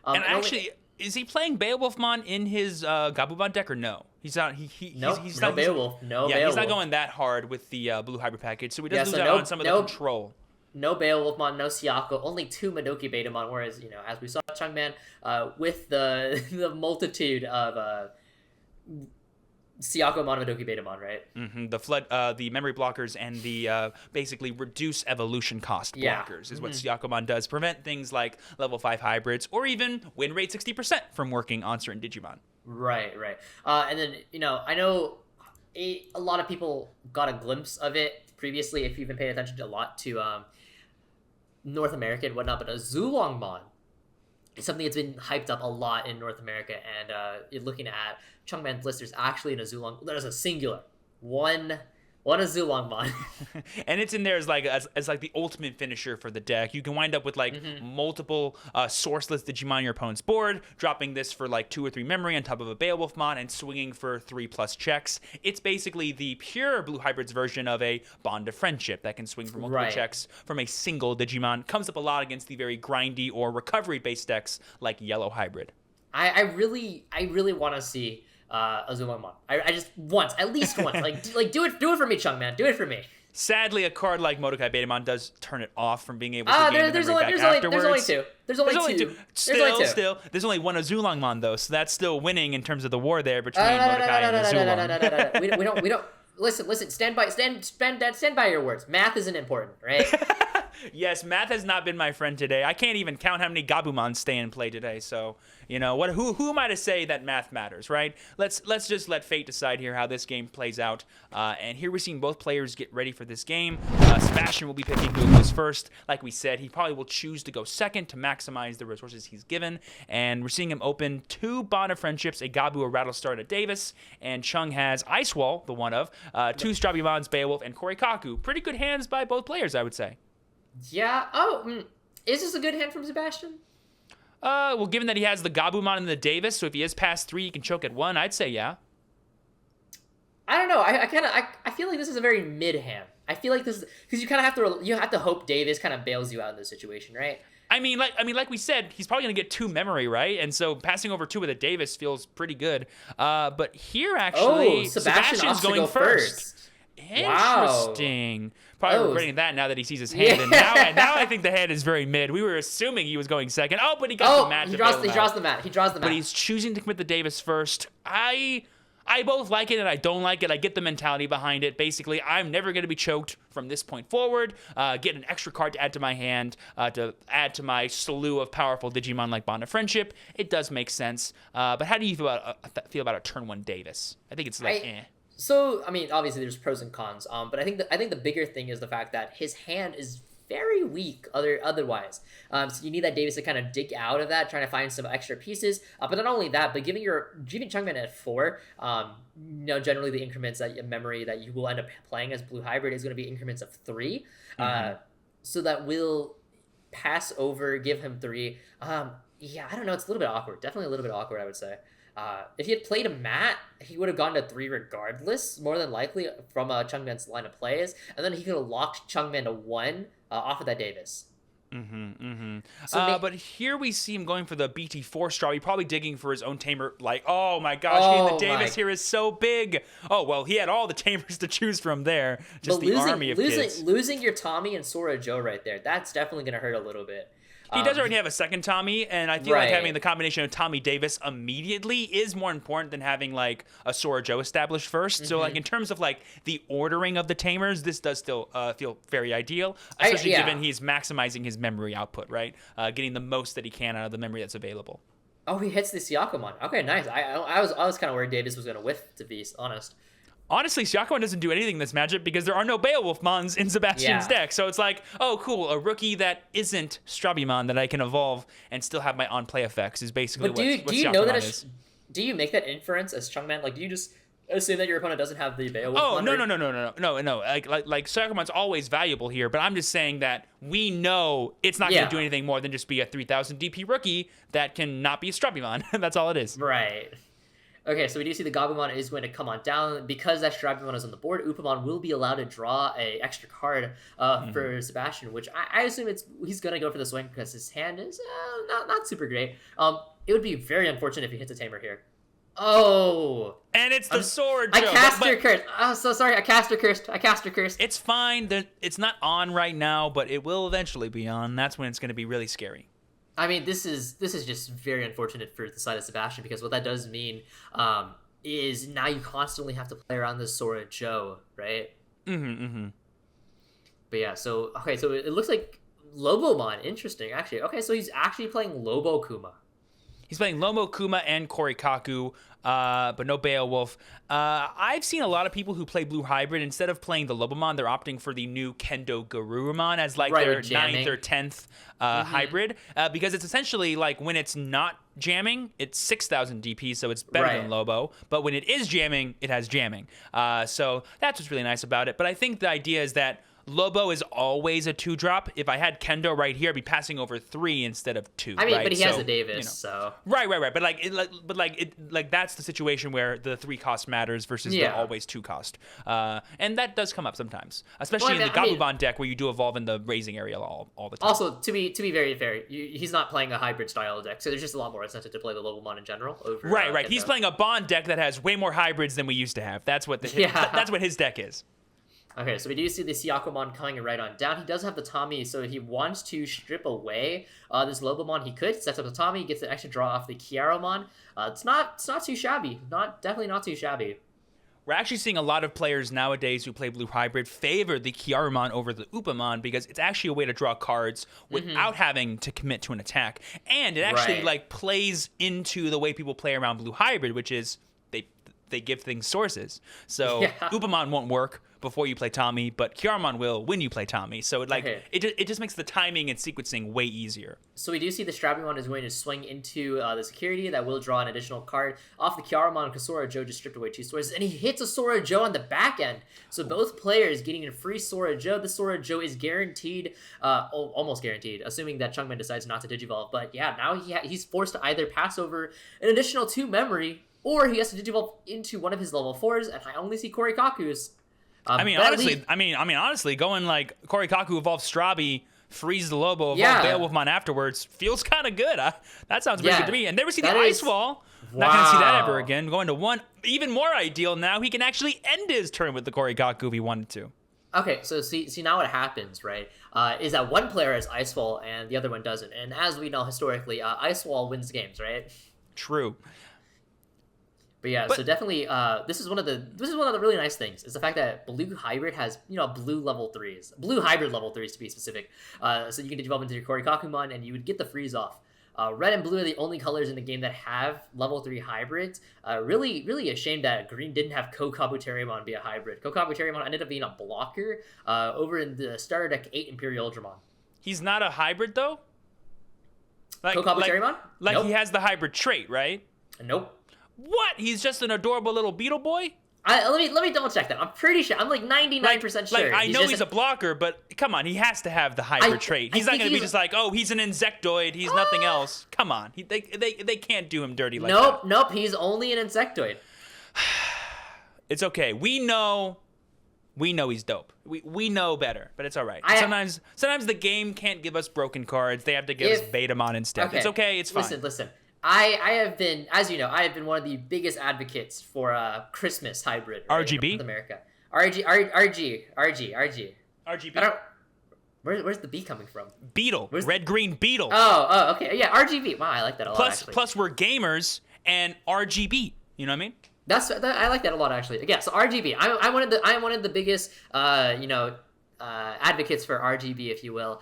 And actually, is he playing Beowulfmon in his Gabumon deck or no? He's not. He's not Beowulf. No, Beowulf. He's not going that hard with the blue hybrid package, so he does lose out on some of the control. No Beowulfmon, no Siako, only 2 Madoki Betamon, whereas, as we saw Chungman, with the multitude of Siakomon, Madoki Betamon, right? The flood, the memory blockers, and the basically reduce evolution cost blockers is what Siakomon does. Prevent things like level 5 hybrids, or even win rate 60% from working on certain Digimon. Right. And then, I know a lot of people got a glimpse of it previously, if you've been paying attention a lot to North America and whatnot, but a Zulongmon is something that's been hyped up a lot in North America, and you're looking at Chungman's list, there's actually in a Zulong, there's a singular one a Zulongmon. And it's in there as the ultimate finisher for the deck. You can wind up with multiple sourceless Digimon on your opponent's board, dropping this for 2 or 3 memory on top of a Beowulfmon and swinging for 3+ checks. It's basically the pure blue hybrids version of a Bond of Friendship that can swing for multiple checks from a single Digimon. Comes up a lot against the very grindy or recovery based decks like Yellow Hybrid. I really want to see a Zulongmon. I just at least once. Do it for me, Chungman. Do it for me. Sadly, a card like Modokai Betamon does turn it off from being able to gain the memory back afterwards. There's only two. Still, there's only one Azulongmon though, so that's still winning in terms of the war there between Modokai and Azulong. We don't. Listen. Stand by your words. Math isn't important, right? Yes, math has not been my friend today. I can't even count how many Gabumon stay in play today. So, you know, who am I to say that math matters, right? Let's just let fate decide here how this game plays out. And here we're seeing both players get ready for this game. Sebastian will be picking who goes first. Like we said, he probably will choose to go second to maximize the resources he's given. And we're seeing him open 2 Bond of Friendships, a Gabu, a Rattlestar, and a Davis. And Chung has Ice Wall, the one of, 2 Strabimons, Beowulf, and Korikaku. Pretty good hands by both players, I would say. Yeah. Oh, is this a good hand from Sebastian? Well, given that he has the Gabumon and the Davis, so if he is past 3, he can choke at 1, I'd say yeah. I don't know. I feel like this is a very mid hand. I feel like this is because you kind of have to hope Davis kind of bails you out in this situation, right? I mean, like we said, he's probably gonna get 2 memory, right? And so passing over 2 with a Davis feels pretty good. But here actually, Sebastian's going first. Interesting. Wow. Probably regretting that now that he sees his hand. Yeah. And now I think the hand is very mid. We were assuming he was going second. Oh, but he got the mat. He draws the mat. But he's choosing to commit the Davis first. I both like it and I don't like it. I get the mentality behind it. Basically, I'm never going to be choked from this point forward. Get an extra card to add to my hand, to add to my slew of powerful Digimon like Bond of Friendship. It does make sense. But how do you feel about a turn 1 Davis? I think it's like So, I mean, obviously there's pros and cons, but I think the bigger thing is the fact that his hand is very weak otherwise. So you need that Davis to kind of dig out of that, trying to find some extra pieces. But not only that, but giving Chungman at 4, generally the increments that memory that you will end up playing as Blue Hybrid is going to be increments of 3. So that will pass over, give him 3. Yeah, I don't know. It's a little bit awkward. Definitely a little bit awkward, I would say. If he had played a mat, he would have gone to 3 regardless, more than likely, from Chungman's line of plays. And then he could have locked Chungman to 1 off of that Davis. But here we see him going for the BT4 straw. Probably digging for his own tamer. Like, oh my gosh, getting the Davis here is so big. Oh, well, he had all the tamers to choose from there. Just the army of kids. Losing your Tommy and Sora Joe right there, that's definitely going to hurt a little bit. He does already have a second Tommy, and I feel like having the combination of Tommy Davis immediately is more important than having like a Sora Joe established first. So like in terms of like the ordering of the tamers, this does still feel very ideal, especially given he's maximizing his memory output, right? Getting the most that he can out of the memory that's available. Oh, he hits the Siakomon. Okay, nice. I was kind of worried Davis was going to whiff, to be honest. Honestly, Siakomon doesn't do anything in this matchup because there are no Beowulf Mons in Sebastian's deck. So it's like, oh, cool, a rookie that isn't Strabimon that I can evolve and still have my on-play effects is basically what Siakomon is. Do you make that inference as Chungman? Like, do you just assume that your opponent doesn't have the Beowulf? Oh, no. Like Siakomon's always valuable here, but I'm just saying that we know it's not going to do anything more than just be a 3,000 DP rookie that can not be a Strabimon. That's all it is. Right. Okay, so we do see the Gabumon is going to come on down. Because that Strabimon is on the board, Upamon will be allowed to draw a extra card for Sebastian, which I assume he's going to go for the swing because his hand is not super great. It would be very unfortunate if he hits a tamer here. Oh! And it's the sword, Joe. I cast your curse. Oh, so sorry. I cast your curse. It's fine. It's not on right now, but it will eventually be on. That's when it's going to be really scary. I mean, this is just very unfortunate for the side of Sebastian because what that does mean is now you constantly have to play around this Sora Joe, right? But yeah, so it looks like Lobomon. Interesting, actually. Okay, so he's actually playing Lobo Kuma. He's playing Lobo, Kuma, and Korikaku, but no Beowulf. I've seen a lot of people who play Blue Hybrid, instead of playing the Lobomon, they're opting for the new Kendo Garurumon as like their 9th or 10th hybrid, because it's essentially like when it's not jamming, it's 6,000 DP, so it's better than Lobo, but when it is jamming, it has jamming. So that's what's really nice about it. But I think the idea is that Lobo is always a 2-drop. If I had Kendo right here, I'd be passing over 3 instead of 2. I mean, right? but he has a Davis, so right. But that's the situation where the 3 cost matters versus the always 2 cost, and that does come up sometimes, especially in the Gabumon deck where you do evolve in the raising area all the time. Also, to be very fair, he's not playing a hybrid style deck, so there's just a lot more incentive to play the Lobomon in general. Over, right. He's playing a Bond deck that has way more hybrids than we used to have. That's what that's what his deck is. Okay, so we do see the Siakomon coming right on down. He does have the Tommy, so he wants to strip away this Lobomon. He could sets up the Tommy, gets an extra draw off the Kiaromon. It's not too shabby. Definitely not too shabby. We're actually seeing a lot of players nowadays who play Blue Hybrid favor the Kiarumon over the Upamon because it's actually a way to draw cards without having to commit to an attack. And it actually like plays into the way people play around Blue Hybrid, which is they give things sources. So Upamon won't work before you play Tommy, but Kiarumon will when you play Tommy. So it just makes the timing and sequencing way easier. So we do see the Strabimon is going to swing into the security that will draw an additional card off the Kiarumon because Sora Joe just stripped away 2 sources, and he hits a Sora Joe on the back end. So both players getting a free Sora Joe. The Sora Joe is guaranteed, almost guaranteed, assuming that Chungman decides not to Digivolve. But yeah, now he's forced to either pass over an additional 2 memory, or he has to Digivolve into one of his level 4s, and I only see Korikaku's. Honestly, going like Korikaku evolves Strabi, freeze the Lobo, evolve Beowulfmon afterwards feels kind of good. That sounds pretty good to me. And never see the Ice Wall. Wow. Not going to see that ever again. Going to 1, even more ideal now. He can actually end his turn with the Korikaku if he wanted to. Okay, so see now what happens, right, is that one player has Ice Wall and the other one doesn't. And as we know historically, Ice Wall wins games, right? True. But so definitely, this is one of the really nice things is the fact that Blue Hybrid has blue level 3s, Blue Hybrid level 3s to be specific. So you can develop into your Korikakumon and you would get the freeze off. Red and blue are the only colors in the game that have level 3 hybrids. Really a shame that green didn't have Kokabuterimon be a hybrid. Kokabuterimon ended up being a blocker over in the starter deck 8 Imperial Ultramon. He's not a hybrid though. Kokabuterimon? Nope. He has the hybrid trait, right? Nope. What? He's just an adorable little beetle boy? Let me double check that. I'm pretty sure. I'm like 99% sure. I know he's a blocker, but come on, he has to have the hybrid trait. He's not going to be just like, oh, he's an Insectoid. He's nothing else. Come on, they can't do him dirty like that. Nope. He's only an Insectoid. It's okay. We know he's dope. We know better, but it's all right. Sometimes the game can't give us broken cards. They have to give us Betamon instead. Okay. It's okay. It's fine. Listen. I have been, as you know, I have been one of the biggest advocates for Christmas hybrid. Right, RGB? North America. RGB. Where's the B coming from? Beetle. Red-green beetle. Oh, okay. Yeah, RGB. Wow, I like that a lot, actually. Plus, we're gamers and RGB. You know what I mean? I like that a lot, actually. Yeah, so RGB. I'm one of the biggest, advocates for RGB, if you will.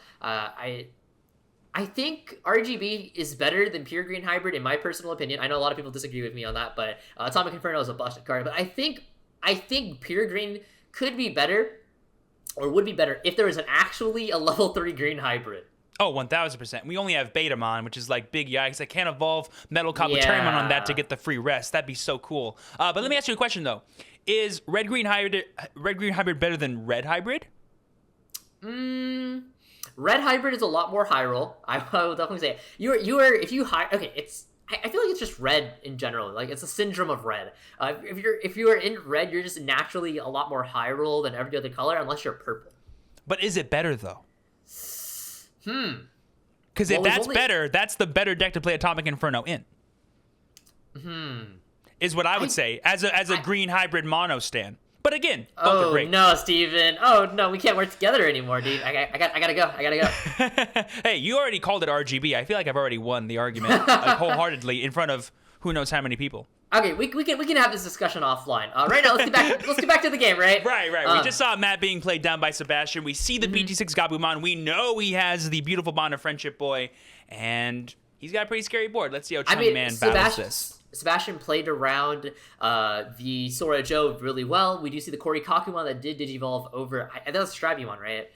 I think RGB is better than Pure Green Hybrid, in my personal opinion. I know a lot of people disagree with me on that, but Atomic Inferno is a busted card. But I think Pure Green could be better, or would be better, if there was actually a level 3 Green Hybrid. Oh, 1,000%. We only have Betamon, which is like big yikes. I can't evolve Metal Kabuterimon on that to get the free rest. That'd be so cool. But let me ask you a question, though. Is Red-Green Hybrid better than Red Hybrid? Red Hybrid is a lot more high roll. I will definitely say it. Okay, I feel like it's just red in general. Like, it's a syndrome of red. If you are in red, you're just naturally a lot more high roll than every other color, unless you're purple. But is it better though? Because if that's better, that's the better deck to play Atomic Inferno in. Is what I would say as a green hybrid mono stan. But again, both are great. No, Steven. Oh, no, we can't work together anymore, dude. I gotta go. Hey, you already called it RGB. I feel like I've already won the argument wholeheartedly in front of who knows how many people. Okay, we can have this discussion offline. Right now, let's get back to the game, right? Right. We just saw Matt being played down by Sebastien. We see the BT6 Gabumon. We know he has the beautiful Bond of Friendship Boy, and he's got a pretty scary board. Let's see how Chungman battles this. Sebastien played around the Sora Joe really well. We do see the Korikakumon that did Digivolve over. I think that's Strabimon, right?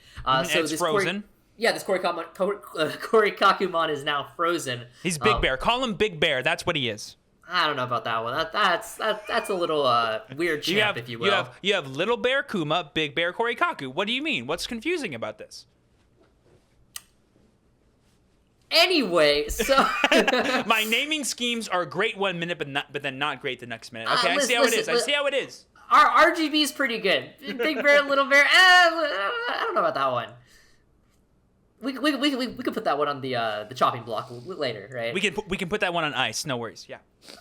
So it's frozen. This Korikakumon is now frozen. He's Big Bear. Call him Big Bear. That's what he is. I don't know about that one. That's a little weird champ, if you will. You have Little Bear Kuma, Big Bear Korikaku. What do you mean? What's confusing about this? Anyway, so my naming schemes are great 1 minute, but then not great the next minute. Okay, I see how it is. Our RGB is pretty good. Big Bear, Little Bear. I don't know about that one. We could put that one on the chopping block later, right? We can put that one on ice. No worries. Yeah.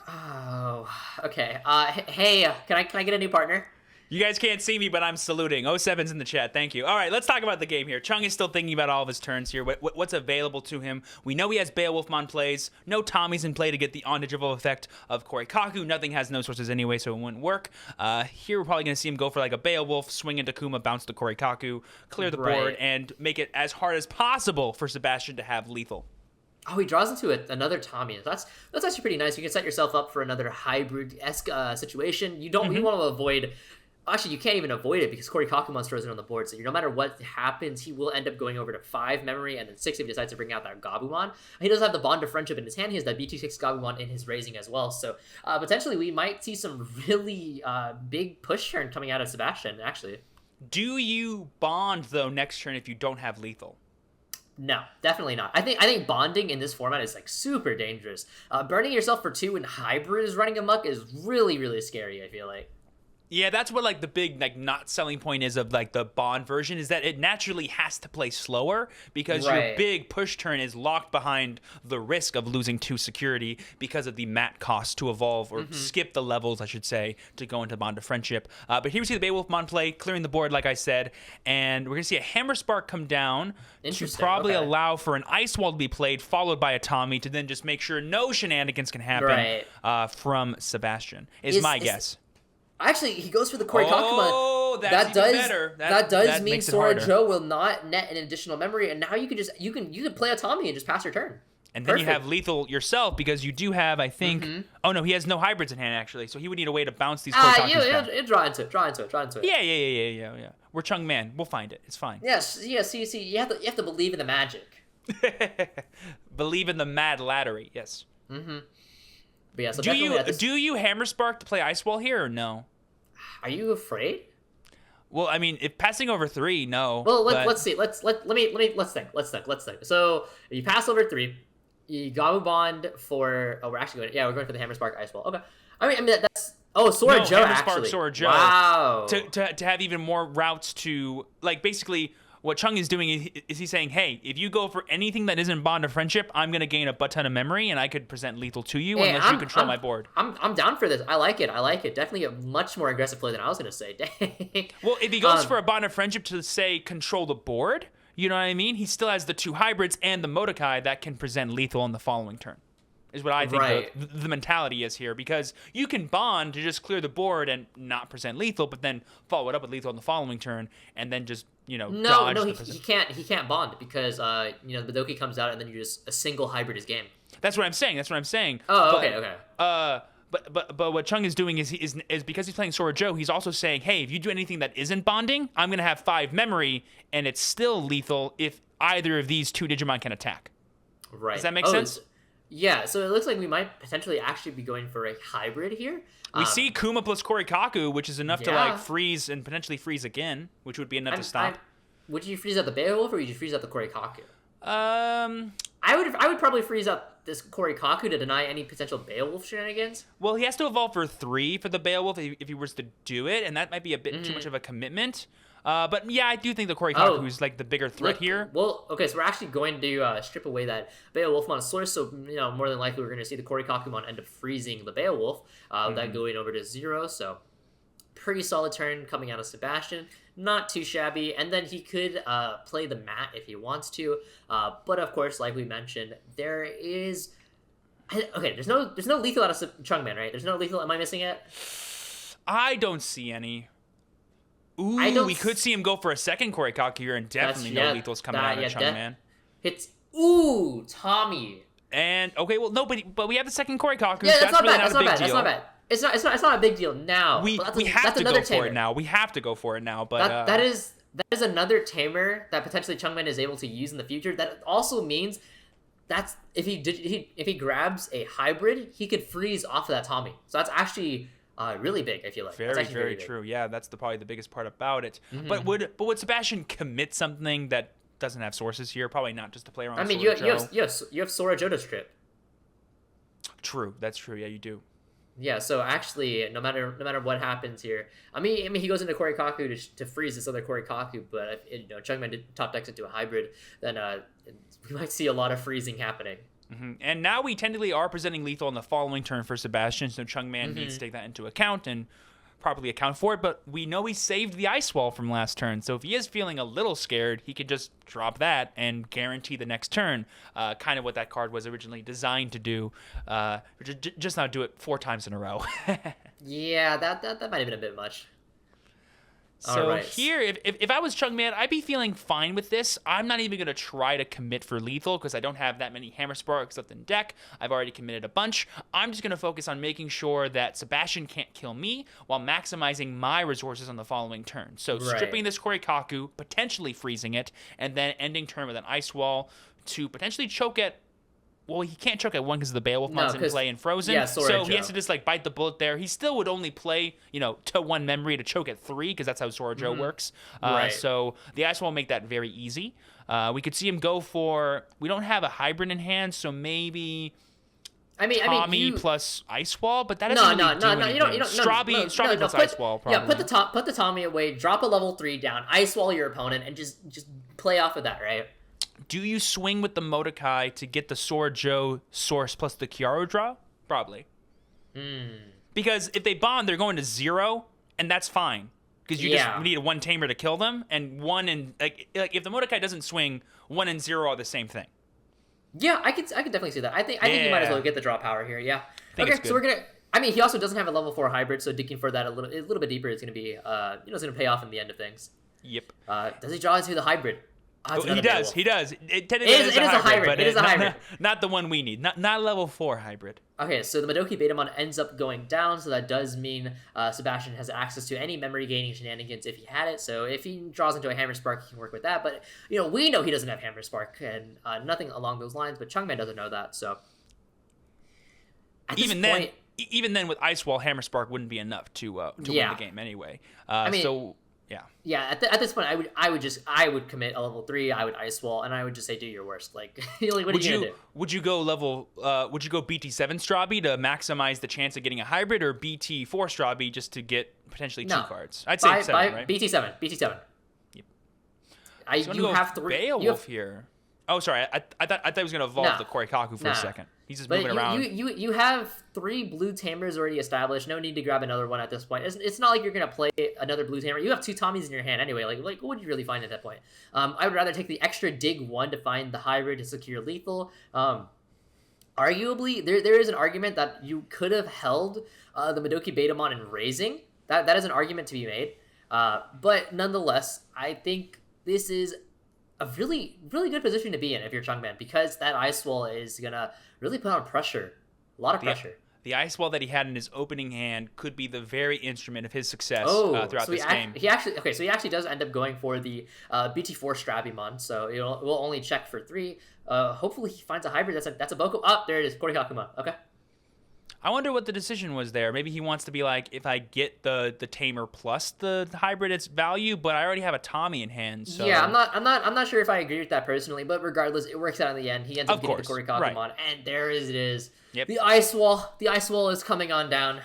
Oh, okay. Hey, can I get a new partner? You guys can't see me, but I'm saluting. 07's in the chat. Thank you. All right, let's talk about the game here. Chung is still thinking about all of his turns here. What's available to him? We know he has Beowulfmon plays. No Tommy's in play to get the on-digital effect of Korikaku. Nothing has no sources anyway, so it wouldn't work. Here we're probably going to see him go for like a Beowulf, swing into Kuma, bounce to Korikaku, clear the board, and make it as hard as possible for Sebastien to have lethal. Oh, he draws into another Tommy. That's actually pretty nice. You can set yourself up for another hybrid-esque situation. You want to avoid. Actually, you can't even avoid it because Korikaku throws it on the board. So no matter what happens, he will end up going over to 5 memory and then 6 if he decides to bring out that Gabumon. He does have the Bond of Friendship in his hand. He has that BT6 Gabumon in his raising as well. So potentially we might see some really big push turn coming out of Sebastien, actually. Do you bond, though, next turn if you don't have lethal? No, definitely not. I think bonding in this format is like super dangerous. Burning yourself for 2 in hybrid is running amok is really, really scary, I feel like. Yeah, that's what like the big like not selling point is of like the bond version is that it naturally has to play slower because your big push turn is locked behind the risk of losing 2 security because of the mat cost to evolve or skip the levels, I should say, to go into Bond of Friendship. But here we see the Beowulfmon play, clearing the board like I said, and we're gonna see a Hammer Spark come down to probably allow for an Ice Wall to be played, followed by a Tommy to then just make sure no shenanigans can happen from Sebastien. Is my guess. Actually, he goes for the Korikaku. Oh, that's even better. That does mean Sora Joe will not net an additional memory, and now you can play a Tommy and just pass your turn. And then you have lethal yourself because you do have, I think. Oh no, he has no hybrids in hand actually, so he would need a way to bounce these Korikakus back. You draw into it. Yeah. We're Chung Man. We'll find it. It's fine. Yes. See, you have to believe in the magic. Believe in the mad laddery. Yes. But yeah, so do you Hammer Spark to play Ice Wall here or no? Are you afraid? Well, I mean, if passing over 3, no. Well, let's see. Let's think. So if you pass over 3, you Gabu Bond for. Oh, we're going for the Hammer Spark Ice Wall. Okay. I mean that's. Oh, Sora Joe Hammer actually. Spark, Sora Joe. Wow. To have even more routes to like basically. What Chung is doing is he's saying, hey, if you go for anything that isn't Bond of Friendship, I'm going to gain a butt ton of memory, and I could present lethal to you unless you control my board. I'm down for this. I like it. Definitely a much more aggressive play than I was going to say. Dang. Well, if he goes for a Bond of Friendship to, say, control the board, you know what I mean? He still has the 2 hybrids and the Mordecai that can present lethal on the following turn. Is what I think the mentality is here, because you can bond to just clear the board and not present lethal, but then follow it up with lethal on the following turn, and then just dodge. No, he can't bond because Madoki comes out and then you just a single hybrid is game. That's what I'm saying. Oh, okay. But what Chung is doing is because he's playing Sora Joe, he's also saying, hey, if you do anything that isn't bonding, I'm gonna have 5 memory, and it's still lethal if either of these 2 Digimon can attack. Right. Does that make sense? Yeah, so it looks like we might potentially actually be going for a hybrid here. We see Kuma plus Korikaku, which is enough to like freeze and potentially freeze again, which would be enough to stop. Would you freeze out the Beowulf or would you freeze out the Korikaku? I would probably freeze up this Korikaku to deny any potential Beowulf shenanigans. Well, he has to evolve for 3 for the Beowulf if he was to do it, and that might be a bit too much of a commitment. But yeah, I do think the Korikaku is like the bigger threat here. Well, okay, so we're actually going to strip away that Beowulfmon source, so more than likely we're going to see the Korikakumon end up freezing the Beowulf, that going over to 0. So pretty solid turn coming out of Sebastien, not too shabby, and then he could play the mat if he wants to. But of course, like we mentioned, there is. Okay, there's no lethal out of Chungman, right? There's no lethal. Am I missing it? I don't see any. Ooh, we could see him go for a second Korikaku here, and definitely no lethals coming out of Chungman. Tommy. And okay, well, no, but we have the second Korikaku. Yeah, that's not really bad. not a big deal. It's not a big deal now. We have to go for it now. We have to go for it now. But that is another tamer that potentially Chungman is able to use in the future. That also means that's if he grabs a hybrid, he could freeze off of that Tommy. So that's actually really big. I feel like very true. Yeah, that's probably the biggest part about it. But would Sebastien commit something that doesn't have sources here? Probably not, just to play around. I mean, you have Sora Joe to strip. True, that's true. Yeah, you do. Yeah, so actually, no matter what happens here, I mean, he goes into Korikaku to freeze this other Korikaku, but if Chungman did top decks into a hybrid, then we might see a lot of freezing happening. And now we technically are presenting lethal on the following turn for Sebastien, so Chungman needs to take that into account and properly account for it, but we know he saved the Ice Wall from last turn, so if he is feeling a little scared, he could just drop that and guarantee the next turn, kind of what that card was originally designed to do, just not do it 4 times in a row. Yeah, that might have been a bit much. So here, if I was Chungman, I'd be feeling fine with this. I'm not even going to try to commit for lethal because I don't have that many Hammer Sparks left in deck. I've already committed a bunch. I'm just going to focus on making sure that Sebastien can't kill me while maximizing my resources on the following turn. So stripping this Korikaku, potentially freezing it, and then ending turn with an Ice Wall to potentially choke at... Well, he can't choke at 1 because the Beowulf Mon's in play and frozen. Yeah, so he has to just bite the bullet there. He still would only play, to 1 memory to choke at 3 because that's how Sora Joe works. So the Ice Wall will make that very easy. We could see him go for... We don't have a hybrid in hand, so maybe... Tommy plus Ice Wall, but that doesn't really do anything. You don't. Strawby plus Ice Wall, probably. Yeah, put the Tommy away, drop a level 3 down, Ice Wall your opponent, and just play off of that, right? Do you swing with the Mordecai to get the Sora Joe source plus the Kiaro draw? Probably. Because if they bond, they're going to 0, and that's fine. Because you just need a 1 tamer to kill them, and 1 and... Like if the Mordecai doesn't swing, 1 and 0 are the same thing. Yeah, I could definitely see that. I think you might as well get the draw power here, yeah. Okay, so we're going to... he also doesn't have a level 4 hybrid, so digging for that a little bit deeper is going to be... it's going to pay off in the end of things. Yep. Does he draw into the hybrid? He does. It is a hybrid, but it is a hybrid. Not the one we need. Not a level 4 hybrid. Okay, so the Madoki Betamon ends up going down, so that does mean Sebastien has access to any memory gaining shenanigans if he had it. So if he draws into a Hammer Spark, he can work with that. But we know he doesn't have Hammer Spark and nothing along those lines. But Chungman doesn't know that. So even then, with Ice Wall, Hammer Spark wouldn't be enough to win the game anyway. Yeah, at this point, I would commit a level 3. I would Ice Wall, and I would just say, do your worst. What are you gonna do? Would you go BT7 Strawby to maximize the chance of getting a hybrid, or BT4 Strawby just to get potentially 2 cards? I'd say 7, right? BT7. Yep. You have 3. Beowulf here. Oh, sorry. I thought he was gonna evolve the Korikaku for a second. He's just moving around. You have 3 blue tamers already established. No need to grab another one at this point. It's not like you're gonna play another blue tamer. You have 2 Tommies in your hand anyway. Like what would you really find at that point? I would rather take the extra dig 1 to find the hybrid to secure lethal. Arguably, there is an argument that you could have held the Madoki Betamon in raising. That is an argument to be made. But nonetheless, I think this is a really, really good position to be in if you're Chungman, because that Ice Wall is gonna really put on pressure, a lot of pressure. The Ice Wall that he had in his opening hand could be the very instrument of his success throughout this game. He actually does end up going for the BT4 Strabimon, so we'll only check for 3. Hopefully he finds a hybrid. That's a Boko. Oh, there it is, Korikakuma. Okay. I wonder what the decision was there. Maybe he wants to be like, if I get the Tamer plus the hybrid, it's value, but I already have a Tommy in hand. So yeah, I'm not sure if I agree with that personally, but regardless, it works out in the end. He ends up getting the Korikakumon, and there it is. Yep. The Ice Wall is coming on down.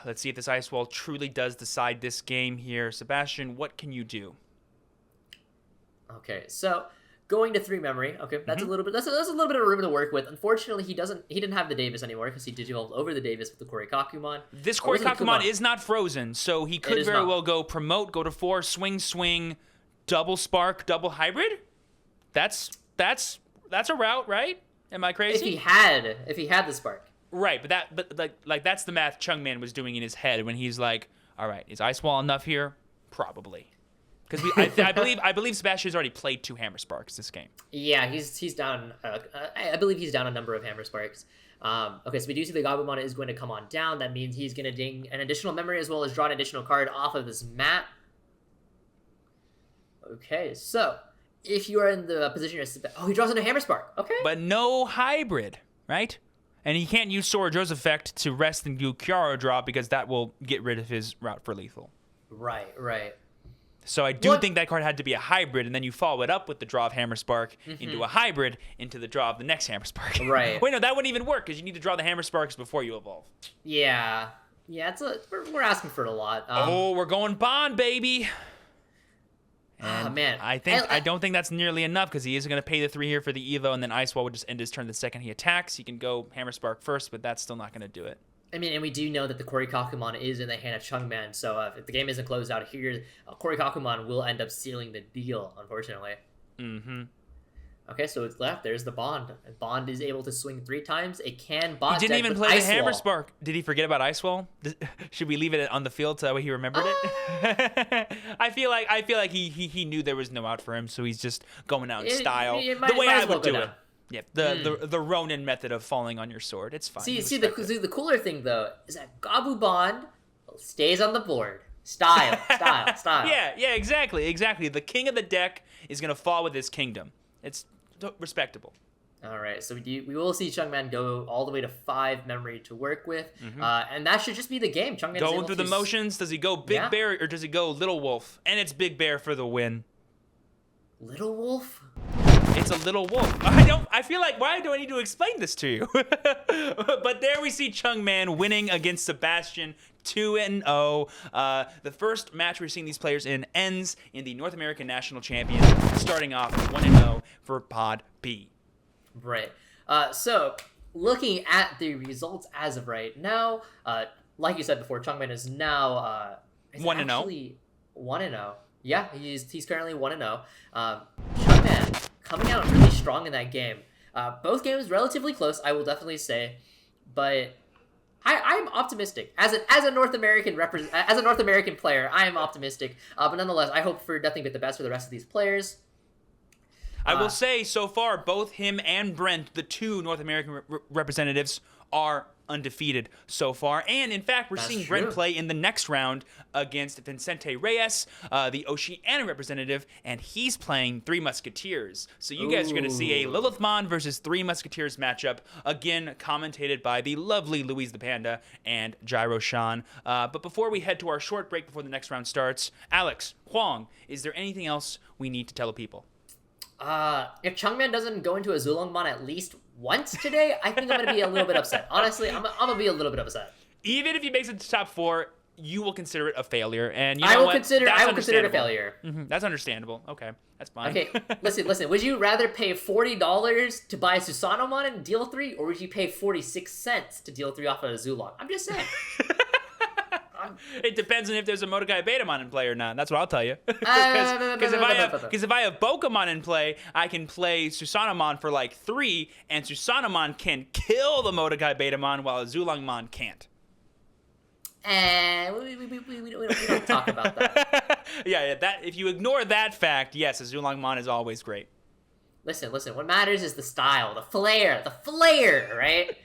Let's see if this Ice Wall truly does decide this game here. Sebastien, what can you do? Okay, so going to 3 memory. Okay, that's a little bit. That's a little bit of room to work with. Unfortunately, he didn't have the Davis anymore because he digivolved over the Davis with the Korikakumon. This Korikakumon is not frozen, so he could very well go promote, go to 4, swing, double spark, double hybrid. That's a route, right? Am I crazy? If he had the spark. Right, but that's the math Chungman was doing in his head when he's like, all right, is Ice Wall enough here? Probably. Because I believe Sebastian's already played 2 Hammer Sparks this game. Yeah, he's down. I believe he's down a number of Hammer Sparks. Okay, so we do see the Gabumon is going to come on down. That means he's going to ding an additional memory as well as draw an additional card off of this map. Okay, so if you are in the position of... he draws in a Hammer Spark. Okay. But no hybrid, right? And he can't use Sora Joe's effect to rest and do Kiaro draw because that will get rid of his route for lethal. Right. So I do think that card had to be a hybrid, and then you follow it up with the draw of Hammer Spark into a hybrid into the draw of the next Hammer Spark. Right. Wait, no, that wouldn't even work because you need to draw the Hammer Sparks before you evolve. Yeah, we're asking for it a lot. We're going Bond, baby. And man, I don't think that's nearly enough because he is going to pay the 3 here for the Evo, and then Ice Wall would just end his turn the second he attacks. He can go Hammer Spark first, but that's still not going to do it. I mean, and we do know that the Korikakumon is in the hand of Chungman, so if the game isn't closed out here, Korikakumon will end up sealing the deal, unfortunately. Mm-hmm. Okay, so it's left. There's the Bond. Bond is able to swing 3 times. It can bot He didn't deck even with play the Ice Hammer Wall. Spark. Did he forget about Ice Wall? Should we leave it on the field so that way he remembered it? I feel like he knew there was no out for him, so he's just going out in style. The way I would do it. Yeah, the Ronin method of falling on your sword. It's fine. See, the cooler thing though is that Gabu Bond stays on the board. Style. Yeah, exactly. The king of the deck is gonna fall with his kingdom. It's respectable. All right, so we will see Chungman go all the way to 5 memory to work with, and that should just be the game. Chungman going through the motions. Does he go Big Bear or does he go Little Wolf? And it's Big Bear for the win. Little Wolf? It's a little wolf. I feel like, why do I need to explain this to you? But there we see Chungman winning against Sebastien 2-0. The first match we're seeing these players in ends in the North American National Champions, starting off 1-0 for Pod B. Right. So, looking at the results as of right now, like you said before, Chungman is now 1-0. 1-0. Yeah, he's currently 1-0. Chungman coming out really strong in that game. Both games relatively close, I will definitely say, but I'm optimistic as a North American player. I am optimistic, but nonetheless, I hope for nothing but the best for the rest of these players. I will say, so far, both him and Brent, the 2 North American representatives, are undefeated so far. And, in fact, we're seeing true. Brent play in the next round against Vicente Reyes, the Oceania representative, and he's playing 3 Musketeers. So you guys are going to see a Lilithmon versus 3 Musketeers matchup, again, commentated by the lovely Louise the Panda and Gyro Sean. But before we head to our short break before the next round starts, Alex, Huang, is there anything else we need to tell the people? If Chungman doesn't go into a Zulongmon at least once today, I think I'm going to be a little bit upset. Honestly, I'm going to be a little bit upset. Even if he makes it to top 4, you will consider it a failure, and I will consider it a failure. Mm-hmm. That's understandable. Okay, that's fine. Okay, listen. Would you rather pay $40 to buy a Susanomon and deal 3, or would you pay 46 cents to deal 3 off of a Zulong? I'm just saying. It depends on if there's a Mordecai Betamon in play or not. That's what I'll tell you. Because if I have Bokamon in play, I can play Susanomon for like 3, and Susanomon can kill the Mordecai Betamon while a Zulongmon can't. We don't talk about that. Yeah. That if you ignore that fact, yes, a Zulongmon is always great. Listen. What matters is the style, the flair, right?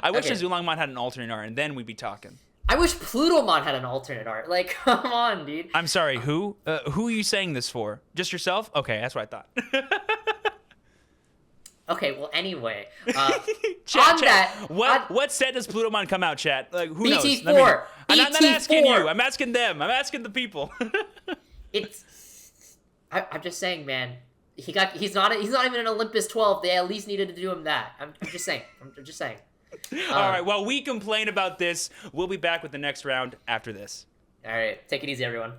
I wish a Zulongmon had an alternate art, and then we'd be talking. I wish Plutomon had an alternate art. Like, come on, dude. I'm sorry, who? Who are you saying this for? Just yourself? Okay, that's what I thought. Okay, well, anyway. Chat. What set does Plutomon come out, chat? Like, who knows? BT4. I'm not asking you. I'm asking them. I'm asking the people. I'm just saying, man. He's not even an Olympus 12. They at least needed to do him that. I'm just saying. All right, while we complain about this, we'll be back with the next round after this. All right, take it easy, everyone.